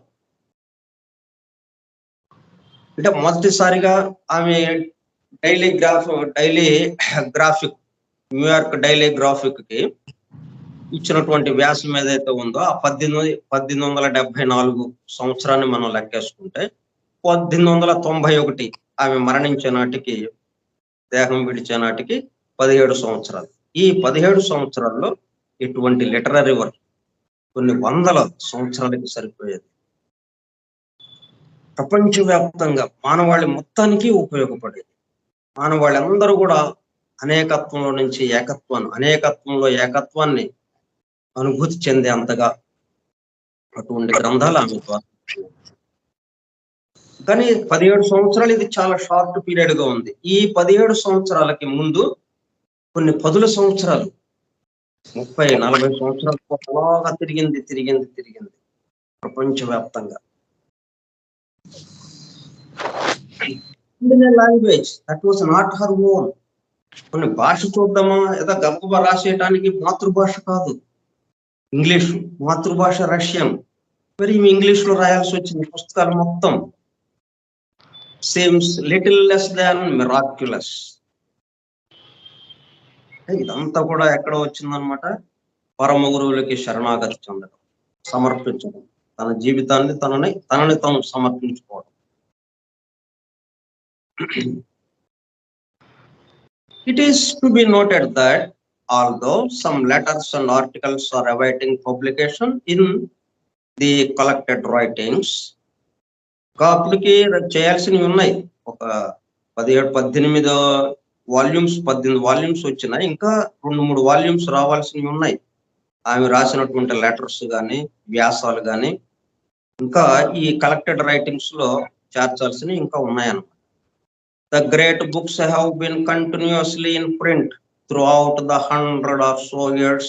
A: అంటే మొదటిసారిగా ఆమె daily graphic, New York Daily graphic కి ఇచ్చినటువంటి వ్యాసం ఏదైతే ఉందో ఆ 1874 సంవత్సరాన్ని మనం లెక్కేసుకుంటే 1891 ఆమె మరణించే నాటికి, దేహం విడిచే నాటికి 17 సంవత్సరాలు. ఈ 17 సంవత్సరాల్లో ఇటువంటి లిటరరీ వర్క్ కొన్ని వందల సంవత్సరాలకి సరిపోయేది. ప్రపంచవ్యాప్తంగా మానవాళి మొత్తానికి ఉపయోగపడేది. మానవాళ్ళందరూ కూడా అనేకత్వంలో నుంచి అనేకత్వంలో ఏకత్వాన్ని అనుభూతి చెందే అంతగా అటువంటి గ్రంథాలు ఆమె ద్వారా. కానీ 17 సంవత్సరాలు ఇది చాలా షార్ట్ పీరియడ్ గా ఉంది. ఈ 17 సంవత్సరాలకి ముందు కొన్ని 10 సంవత్సరాలు, 30-40 సంవత్సరాలు అలాగా తిరిగింది ప్రపంచవ్యాప్తంగా. Language that was not her own. కొన్ని భాష చూద్దామా, ఏదో గబగబా రాసేయటానికి మాతృభాష కాదు ఇంగ్లీషు, మాతృభాష రష్యన్. మరి ఇంగ్లీష్ లో రాయాల్సి వచ్చింది పుస్తకాలు మొత్తం. seems little less than miraculous. ఇదంతా కూడా ఎక్కడ వచ్చిందనమాట? పరమ గురువులకి శరణాగతి చెందడం, సమర్పించడం, తన జీవితాన్ని తనని తాను సమర్పించుకోవడం. It is to be noted that although some letters and articles are awaiting publication in the collected writings, అప్పటికి చేయాల్సినవి ఉన్నాయి. ఒక 18 వాల్యూమ్స్ వచ్చినాయి. ఇంకా 2-3 వాల్యూమ్స్ రావాల్సినవి ఉన్నాయి. ఆమె రాసినటువంటి లెటర్స్ కానీ, వ్యాసాలు కానీ, ఇంకా ఈ కలెక్టెడ్ రైటింగ్స్ లో చేర్చాల్సినవి ఇంకా ఉన్నాయన్నమాట. The great books have been continuously in print throughout the 100 or so years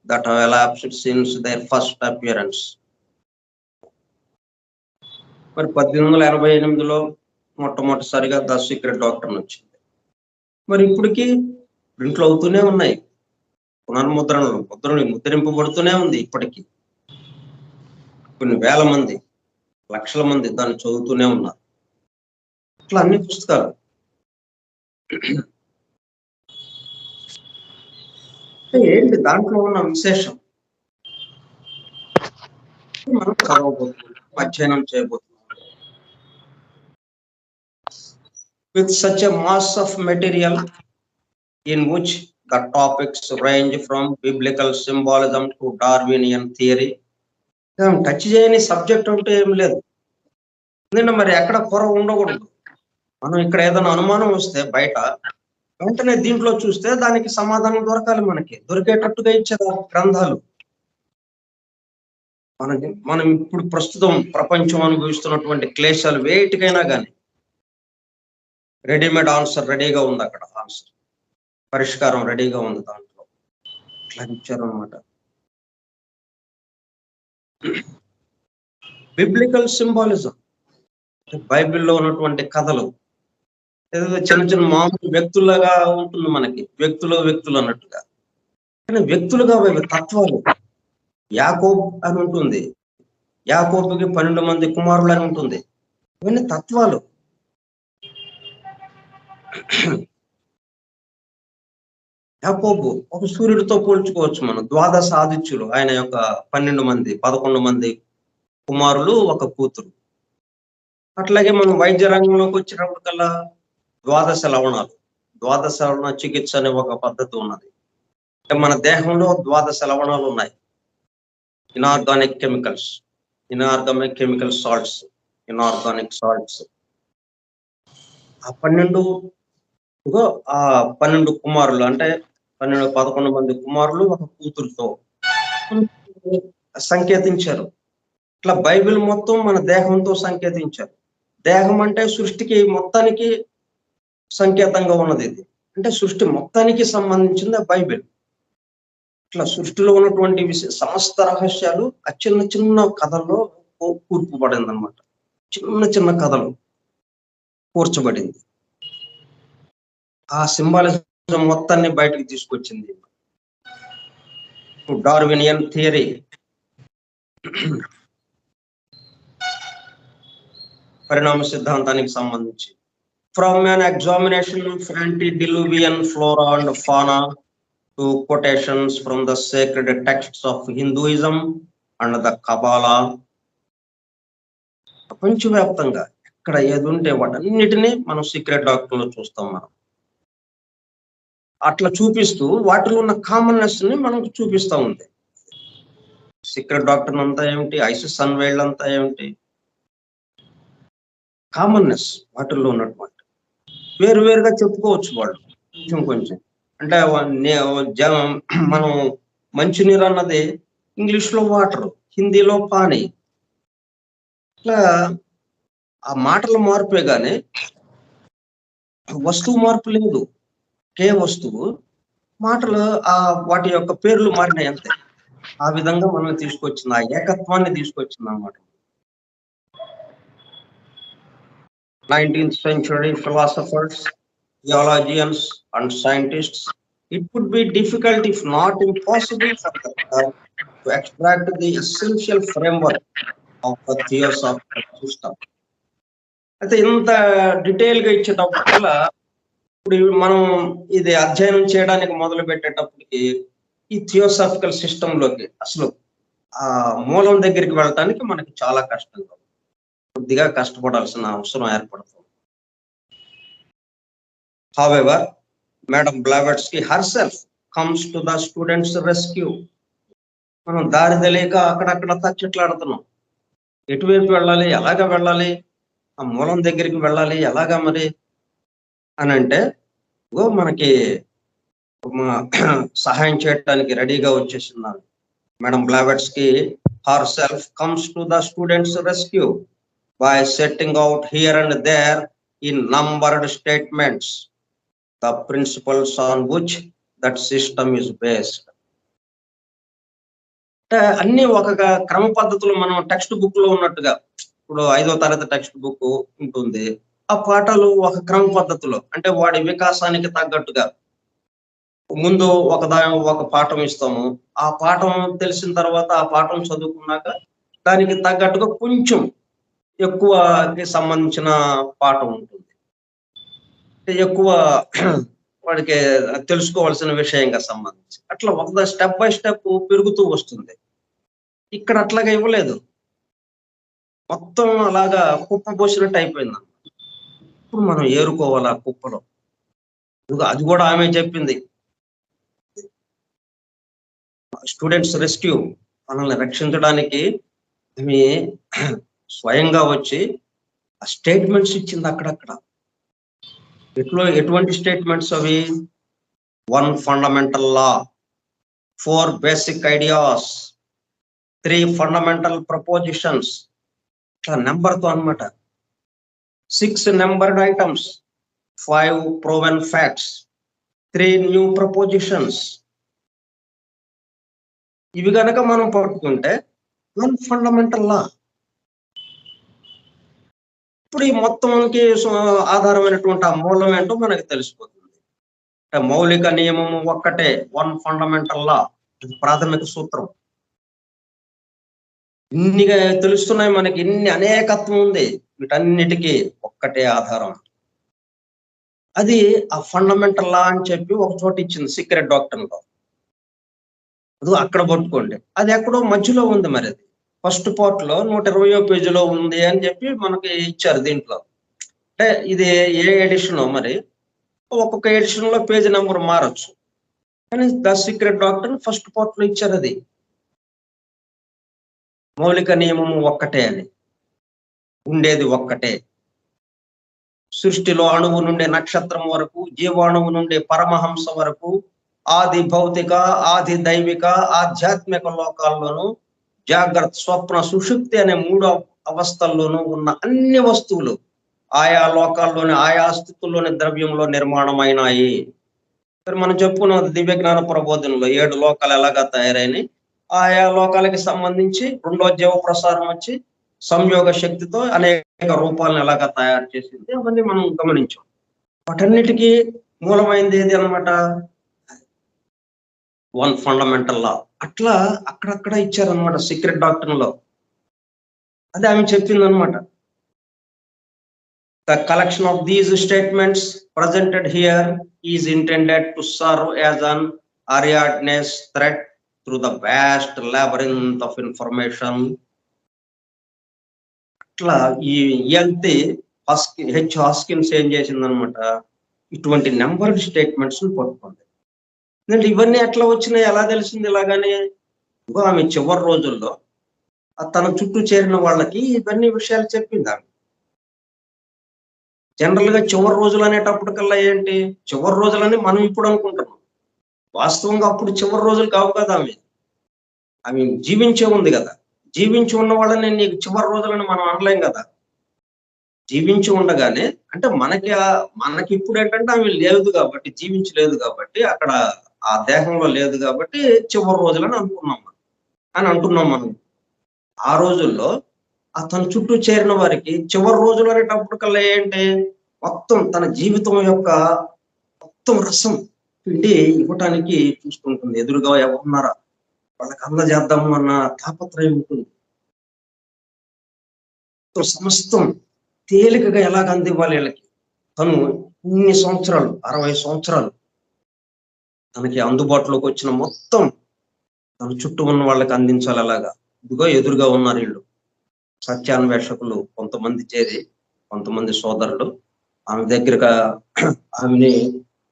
A: that have elapsed since their first appearance. మరి 1888లో మొట్టమొదటిసారిగా ద సీక్రెట్ డాక్టర్ వచ్చింది. మరి ఇప్పటికీ ప్రింట్లు అవుతూనే ఉన్నాయి, పునర్ముద్రణలు ముద్రింపబడుతూనే ఉంది. ఇప్పటికీ కొన్ని వేల మంది, లక్షల మంది దాన్ని చదువుతూనే ఉన్నారు. ఇట్లా అన్ని పుస్తకాలు. ఏంటి దాంట్లో ఉన్న విశేషం మనం చదవబోతున్నాం, అధ్యయనం చేయబోతున్నాం. With such a mass of material in which the topics range from biblical symbolism to Darwinian theory, touch చేయని సబ్జెక్ట్ అంటే ఏం లేదు. ఎందుకంటే మరి ఎక్కడ కొర ఉండకూడదు. మనం ఇక్కడ ఏదైనా అనుమానం వస్తే బయట వెంటనే దీంట్లో చూస్తే దానికి సమాధానం దొరకాలి. మనకి దొరికేటట్టుగా ఇచ్చేది గ్రంథాలు. మనం ఇప్పుడు ప్రస్తుతం ప్రపంచం అనుభవిస్తున్నటువంటి క్లేశాలు వేటికైనా కానీ రెడీమేడ్ ఆన్సర్ రెడీగా ఉంది. అక్కడ ఆన్సర్, పరిష్కారం రెడీగా ఉంది. దాంట్లో ఇట్లా ఇచ్చారు అనమాట. బిబ్లికల్ సింబాలిజం, బైబిల్లో ఉన్నటువంటి కథలు ఏదో చిన్న చిన్న మామూలు వ్యక్తులుగా ఉంటుంది మనకి, వ్యక్తులు అన్నట్టుగా. కానీ వ్యక్తులుగా తత్వాలు. యాకోబు అని ఉంటుంది, యాకోబుకి 12 మంది కుమారులు అని ఉంటుంది. ఇవన్నీ తత్వాలు. యాకోబు ఒక సూర్యుడితో పోల్చుకోవచ్చు మనం. ద్వాదశ ఆదిత్యులు, ఆయన యొక్క 11 మంది కుమారులు, ఒక కూతురు. అట్లాగే మనం వైద్య రంగంలోకి వచ్చినప్పటికల్లా ద్వాదశ లవణ చికిత్స అనే ఒక పద్ధతి ఉన్నది. మన దేహంలో ద్వాదశ లవణాలు ఉన్నాయి. Inorganic chemical salts, inorganic salts. ఆ 12 కుమారులు అంటే 11 మంది కుమారులు, ఒక కూతురుతో సంకేతించారు. ఇట్లా బైబిల్ మొత్తం మన దేహంతో సంకేతించారు. దేహం అంటే సృష్టికి మొత్తానికి సంకేతంగా ఉన్నది. ఇది అంటే సృష్టి మొత్తానికి సంబంధించింది బైబిల్. ఇట్లా సృష్టిలో ఉన్నటువంటి సమస్త రహస్యాలు ఆ చిన్న చిన్న కథల్లో కూర్పుబడింది అనమాట. చిన్న చిన్న కథలు కూర్చబడింది. ఆ సింబాలిజం మొత్తాన్ని బయటకు తీసుకొచ్చింది. డార్వినియన్ థియరీ, పరిణామ సిద్ధాంతానికి సంబంధించి. From an examination of antediluvian flora and fauna to quotations from the sacred texts of Hinduism and the Kabbalah. ప్రపంచవ్యాప్తంగా ఎక్కడ ఏది ఉంటే వాటన్నిటినీ మనం సీక్రెట్ డాక్టర్లో చూస్తాం. మనం అట్లా చూపిస్తూ వాటిలో ఉన్న కామన్నెస్ ని మనకు చూపిస్తూ ఉంది. సీక్రెట్ డాక్టర్ అంతా ఏమిటి, ఐసిస్ అన్వైల్డ్ అంతా ఏమిటి, కామన్నెస్ వాటిల్లో ఉన్నటువంటి వేరుగా చెప్పుకోవచ్చు వాళ్ళు కొంచెం. అంటే మనం మంచినీరు అన్నది ఇంగ్లీష్ లో వాటర్, హిందీలో పానీ. ఇట్లా ఆ మాటల మార్పే గాని వస్తువు మార్పు లేదు. ఒకే వస్తువు, మాటలు వాటి యొక్క పేర్లు మారినాయి అంతే. ఆ విధంగా మనం తీసుకొచ్చింది, ఆ ఏకత్వాన్ని తీసుకొచ్చింది అన్నమాట. 19th century philosophers, theologians and scientists, it would be difficult if not impossible for them to extract the essential framework of the theosophical system. అయితే ఇంత డీటెయిల్ గా ఇచ్చేటప్పటికల్లా ఇప్పుడు మనం ఇది అధ్యయనం చేయడానికి మొదలు పెట్టేటప్పటికి ఈ థియోసాఫికల్ సిస్టంలోకి అసలు ఆ మూలం దగ్గరికి వెళ్ళటానికి మనకి చాలా కష్టంగా, కొద్దిగా కష్టపడాల్సిన అవసరం ఏర్పడుతుంది. However, Madam Blavatsky herself comes to the students' rescue. మనం దారి తెలియక అక్కడక్కడ తచ్చట్లాడుతున్నాం. ఎటువైపు వెళ్ళాలి, ఎలాగ వెళ్ళాలి, ఆ మూలం దగ్గరికి వెళ్ళాలి ఎలాగా మరి అని అంటే మనకి సహాయం చేయడానికి రెడీగా వచ్చేసింది. Madam Blavatsky herself comes to the students' rescue by setting out here and there in numbered statements the principles on which that system is based. అన్ని ఒక క్రమ పద్ధతులు మనం టెక్స్ట్ బుక్ లో ఉన్నట్టుగా, ఇప్పుడు 5వ తరగతి టెక్స్ట్ బుక్ ఉంటుంది, ఆ పాఠాలు ఒక క్రమ పద్ధతిలో, అంటే వాడి వికాసానికి తగ్గట్టుగా ముందు ఒక పాఠం ఇస్తాము, ఆ పాఠం తెలిసిన తర్వాత ఆ పాఠం చదువుకున్నాక దానికి తగ్గట్టుగా కొంచెం ఎక్కువకి సంబంధించిన పాఠం ఉంటుంది, ఎక్కువ వాడికి తెలుసుకోవాల్సిన విషయంగా సంబంధించి అట్లా ఒక స్టెప్ బై స్టెప్ పెరుగుతూ వస్తుంది. ఇక్కడ అట్లాగా ఇవ్వలేదు, మొత్తం అలాగా కుప్ప పోసినట్టు అయిపోయింది. ఇప్పుడు మనం ఏరుకోవాలి ఆ కుప్పలో. అది కూడా ఆమె చెప్పింది, స్టూడెంట్స్ రెస్క్యూ, మనల్ని రక్షించడానికి ఆమె స్వయంగా వచ్చి ఆ స్టేట్మెంట్స్ ఇచ్చింది అక్కడక్కడ. ఎటువంటి స్టేట్మెంట్స్ అవి? 1 ఫండమెంటల్ లా, 4 బేసిక్ ఐడియాస్, 3 ఫండమెంటల్ ప్రపోజిషన్స్, ఇట్లా నెంబర్తో అనమాట. 6 numbered items, 5 proven facts, 3 new prepositions. ఇవి కనుక మనం పట్టుకుంటే 1 ఫండమెంటల్ లా. ఇప్పుడు ఈ మొత్తానికి ఆధారమైనటువంటి ఆ మూలం ఏంటో మనకి తెలిసిపోతుంది. మౌలిక నియమము ఒక్కటే, 1 ఫండమెంటల్ లా, ఇది ప్రాథమిక సూత్రం. ఇన్నిగా తెలుస్తున్నాయి మనకి, ఇన్ని అనేకత్వం ఉంది, వీటన్నిటికీ ఒక్కటే ఆధారం. అది ఆ ఫండమెంటల్ లా అని చెప్పి ఒక చోట ఇచ్చింది సీక్రెట్ డాక్టర్లో. అది అక్కడ పట్టుకోండి, అది ఎక్కడో మధ్యలో ఉంది. మరి అది ఫస్ట్ పార్ట్ లో 120వ పేజీలో ఉంది అని చెప్పి మనకి ఇచ్చారు దీంట్లో. అంటే ఇది ఏ ఎడిషన్, మరి ఒక్కొక్క ఎడిషన్ లో పేజీ నెంబర్ మారచ్చు, కానీ the secret doctor first part లో ఇచ్చారు. అది మౌలిక నియమము ఒక్కటే అని, ఉండేది ఒక్కటే. సృష్టిలో అణువు నుండి నక్షత్రం వరకు, జీవాణువు నుండి పరమహంస వరకు, ఆది భౌతిక, ఆది దైవిక, ఆధ్యాత్మిక లోకాల్లోనూ, జాగ్రత్త, స్వప్న, సుషుప్తి అనే 3 అవస్థల్లోనూ ఉన్న అన్ని వస్తువులు ఆయా లోకాల్లోని, ఆయా స్థితుల్లోని ద్రవ్యంలో నిర్మాణమైనాయి. మనం చెప్పుకున్న దివ్య జ్ఞాన ప్రబోధనలో 7 లోకాలు ఎలాగా తయారైనాయి, ఆయా లోకాలకి సంబంధించి 2వ జీవ ప్రసారం వచ్చి సంయోగ శక్తితో అనేక రూపాలను ఎలాగా తయారు చేసింది, అవన్నీ మనం గమనించాం. వాటన్నిటికీ మూలమైంది ఏది అనమాట? 1 ఫండమెంటల్ లా. అట్లా అక్కడక్కడ ఇచ్చారనమాట సీక్రెట్ డాక్టర్ లో. అది ఆమె చెప్పింది అనమాట. The collection of these statements presented here is intended to serve as an Ariadne's thread through the vast labyrinth of information. అట్లా ఈ హాస్కిన్స్ ఏం చేసిందనమాట, ఇటువంటి నెంబర్డ్ స్టేట్మెంట్స్ పట్టుకుంది. ఎందుకంటే ఇవన్నీ ఎట్లా వచ్చినాయి, ఎలా తెలిసింది ఇలాగానే? ఆమె చివరి రోజుల్లో తన చుట్టూ చేరిన వాళ్ళకి ఇవన్నీ విషయాలు చెప్పింది ఆమె. జనరల్ గా చివరి రోజులు అనేటప్పటికల్లా ఏంటి, చివరి రోజులని మనం ఇప్పుడు అనుకుంటున్నాం, వాస్తవంగా అప్పుడు చివరి రోజులు కావు కదా. ఆమె జీవించే ఉంది కదా, జీవించి ఉన్న వాళ్ళని నీకు చివరి రోజులని మనం అనలేం కదా. జీవించి ఉండగానే, అంటే మనకి ఇప్పుడు ఏంటంటే ఆమె లేదు కాబట్టి, జీవించలేదు కాబట్టి, అక్కడ ఆ దేహంలో లేదు కాబట్టి చివరి రోజులని అంటున్నాం మనం. ఆ రోజుల్లో తన చుట్టూ చేరిన వారికి చివరి రోజులు అనేటప్పటికల్లా ఏంటి, మొత్తం తన జీవితం యొక్క మొత్తం రసం పిండి ఇవ్వటానికి చూసుకుంటుంది. ఎదురుగా ఎవరున్నారా వాళ్ళకి అందజేద్దాము అన్న తాపత్రయం ఉంటుంది. సమస్తం తేలికగా ఎలాగ అందివ్వాలి వీళ్ళకి. తను ఇన్ని సంవత్సరాలు, 60 సంవత్సరాలు తనకి అందుబాటులోకి వచ్చిన మొత్తం తన చుట్టూ ఉన్న వాళ్ళకి అందించాలి. అలాగా ఇదిగో ఎదురుగా ఉన్నారు వీళ్ళు సత్యాన్వేషకులు, కొంతమంది చేరి, కొంతమంది సోదరులు ఆమె దగ్గరగా ఆమెని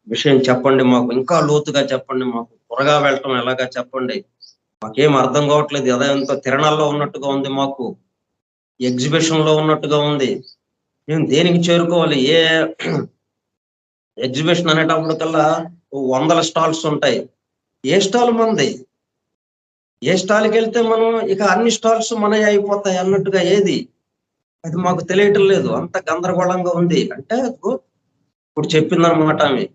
A: విషయం చెప్పండి, మాకు ఇంకా లోతుగా చెప్పండి, మాకు త్వరగా వెళ్ళటం ఎలాగా చెప్పండి, మాకేం అర్థం కావట్లేదు, ఎంతో తిరణాల్లో ఉన్నట్టుగా ఉంది, మాకు ఎగ్జిబిషన్ లో ఉన్నట్టుగా ఉంది, మేము దేనికి చేరుకోవాలి? ఏ ఎగ్జిబిషన్ అనేటప్పటికల్లా 100 స్టాల్స్ ఉంటాయి, ఏ స్టాల్ మంది? ఏ స్టాల్కి వెళ్తే మనం ఇక అన్ని స్టాల్స్ మనవి అయిపోతాయి అన్నట్టుగా ఏది అది మాకు తెలియటం లేదు. అంత గందరగోళంగా ఉంది అంటే ఇప్పుడు చెప్పిందనమాట ఆమె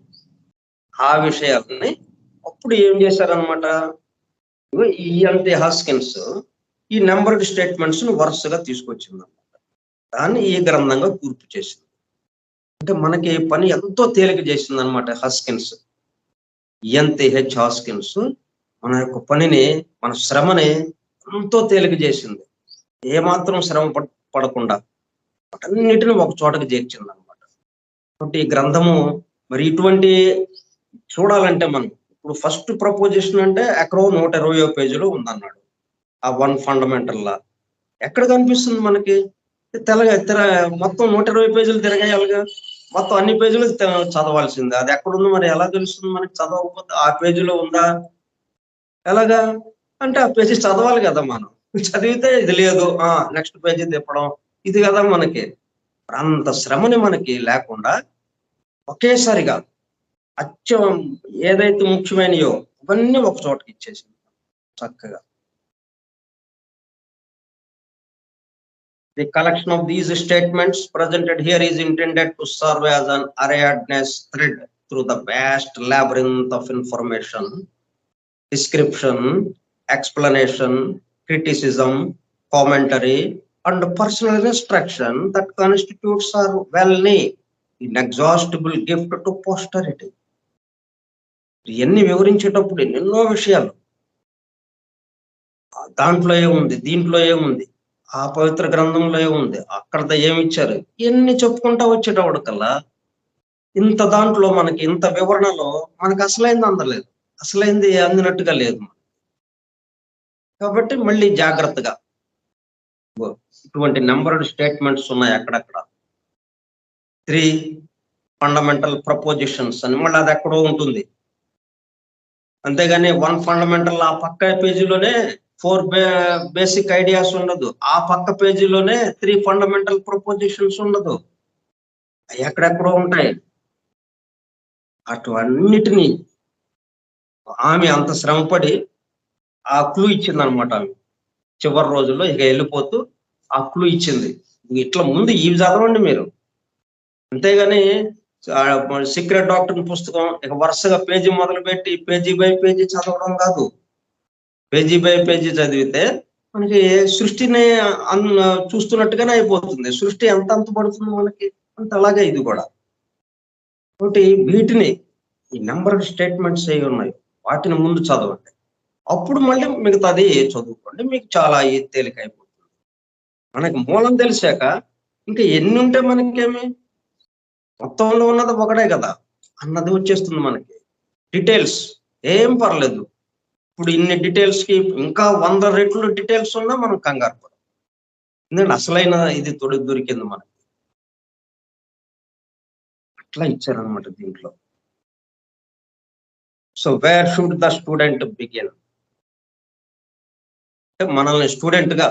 A: ఆ విషయాలని. అప్పుడు ఏం చేశారనమాట, ఈ హాస్కిన్స్ ఈ నెంబర్డ్ స్టేట్మెంట్స్ ను వరుసగా తీసుకొచ్చింది అనమాట. దాన్ని ఈ గ్రంథంగా కూర్పు చేసింది. అంటే మనకి పని ఎంతో తేలిక చేసింది అనమాట హాస్కిన్స్. హాస్కిన్స్ మన యొక్క పనిని, మన శ్రమని ఎంతో తేలిక చేసింది. ఏమాత్రం శ్రమ పడకుండా అన్నిటిని ఒక చోటకి చేర్చింది అనమాట. కాబట్టి ఈ గ్రంథము మరి ఇటువంటి చూడాలంటే మనం ఇప్పుడు ఫస్ట్ ప్రపోజిషన్ అంటే ఎక్కడో 120వ పేజీలో ఉందన్నాడు. ఆ 1 ఫండమెంటల్ లా ఎక్కడ కనిపిస్తుంది మనకి? మొత్తం 120 పేజీలు తిరగేయాలిగా, మొత్తం అన్ని పేజీలు చదవాల్సిందే. అది ఎక్కడుంది మరి ఎలా తెలుస్తుంది మనకి? చదవకపోతే ఆ పేజీలో ఉందా ఎలాగా? అంటే ఆ పేజీ చదవాలి కదా మనం. చదివితే ఇది లేదు, నెక్స్ట్ పేజీ తిప్పడం ఇది కదా మనకి. అంత శ్రమని మనకి లేకుండా ఒకేసారిగా అచ్చం ఏదైతే ముఖ్యమైనయో అవన్నీ ఒక చోటకి ఇచ్చేసింది చక్కగా. The collection of these statements presented here is intended to serve as an Ariadne's thread through the vast labyrinth of information, description, explanation, criticism, commentary, and personal instruction that constitutes our well-nigh inexhaustible gift to posterity. ఇవన్నీ వివరించేటప్పుడు ఎన్నెన్నో విషయాలు దాంట్లో ఏముంది, దీంట్లో ఏముంది, ఆ పవిత్ర గ్రంథంలో ఏముంది, అక్కడ ఏమిచ్చారు, ఇవన్నీ చెప్పుకుంటా వచ్చేటప్పుడు కల్లా ఇంత దాంట్లో మనకి ఇంత వివరణలో మనకు అసలైంది అందలేదు, అసలైంది అందినట్టుగా లేదు. కాబట్టి మళ్ళీ జాగ్రత్తగా ఇటువంటి నెంబర్డ్ స్టేట్మెంట్స్ ఉన్నాయి అక్కడక్కడ. 3 ఫండమెంటల్ ప్రపోజిషన్స్ అని మళ్ళీ అది ఎక్కడో ఉంటుంది. అంతేగాని 1 ఫండమెంటల్ ఆ పక్క పేజీలోనే 4 బేసిక్ ఐడియాస్ ఉండదు, ఆ పక్క పేజీలోనే 3 ఫండమెంటల్ ప్రపోజిషన్స్ ఉండదు, ఎక్కడెక్కడో ఉంటాయి. అటువన్నిటినీ ఆమె అంత శ్రమపడి ఆ క్లూ ఇచ్చింది అనమాట. ఆమె చివరి రోజుల్లో ఇక వెళ్ళిపోతూ ఆ క్లూ ఇచ్చింది. ఇట్లా ముందు ఇవి చదవండి మీరు, అంతేగాని సీక్రెట్ డాక్టర్ పుస్తకం ఇక వరుసగా పేజీ మొదలు పెట్టి పేజీ బై పేజీ చదవడం కాదు. పేజీ బై పేజీ చదివితే మనకి సృష్టిని చూస్తున్నట్టుగానే అయిపోతుంది. సృష్టి ఎంత పడుతుంది మనకి అంత అలాగే ఇది కూడా. కాబట్టి వీటిని ఈ నెంబర్డ్ స్టేట్మెంట్స్ అవి ఉన్నాయి, వాటిని ముందు చదవండి, అప్పుడు మళ్ళీ మిగతాది చదువుకోండి, మీకు చాలా తేలిక అయిపోతుంది. మనకి మూలం తెలిసాక ఇంకా ఎన్ని ఉంటే మనకేమి, మొత్తంలో ఉన్నది ఒకటే కదా అన్నది వచ్చేస్తుంది మనకి. డీటెయిల్స్ ఏం పర్లేదు, ఇప్పుడు ఇన్ని డీటెయిల్స్ కి ఇంకా 100 రెట్లు డీటెయిల్స్ ఉన్నా మనం కంగారు పడం, ఎందుకంటే అసలైన ఇది దొరికింది మనకి. అట్లా ఇచ్చారనమాట దీంట్లో. So where should the student begin? మనల్ని స్టూడెంట్ గా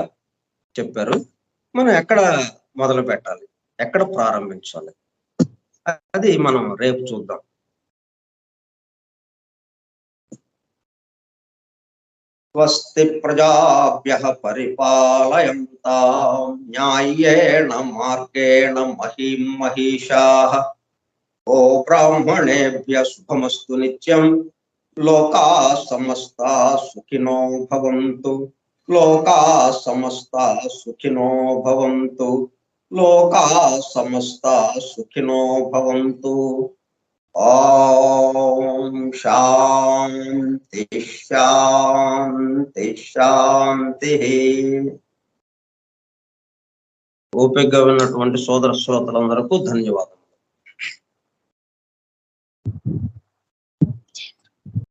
A: చెప్పారు, మనం ఎక్కడ మొదలు పెట్టాలి, ఎక్కడ ప్రారంభించాలి, అది మనం రేపు చూద్దాం. స్వస్తి ప్రజాభ్యః పరిపాలయంతాం న్యాయేన మార్గేణ మహీం మహిషాః. ఓ బ్రాహ్మణేభ్యః శుభమస్తు నిత్యం. లోకాః సమస్తాః సుఖినో భవంతు. లోకాః సమస్తాః సుఖినో భవంతు. లోకాః సమస్తాః సుఖినో భవంతు. ఓం శాంతి శాంతి శాంతి. ఓపికగా ఉన్నటువంటి సోదర శ్రోతలందరికీ ధన్యవాదాలు.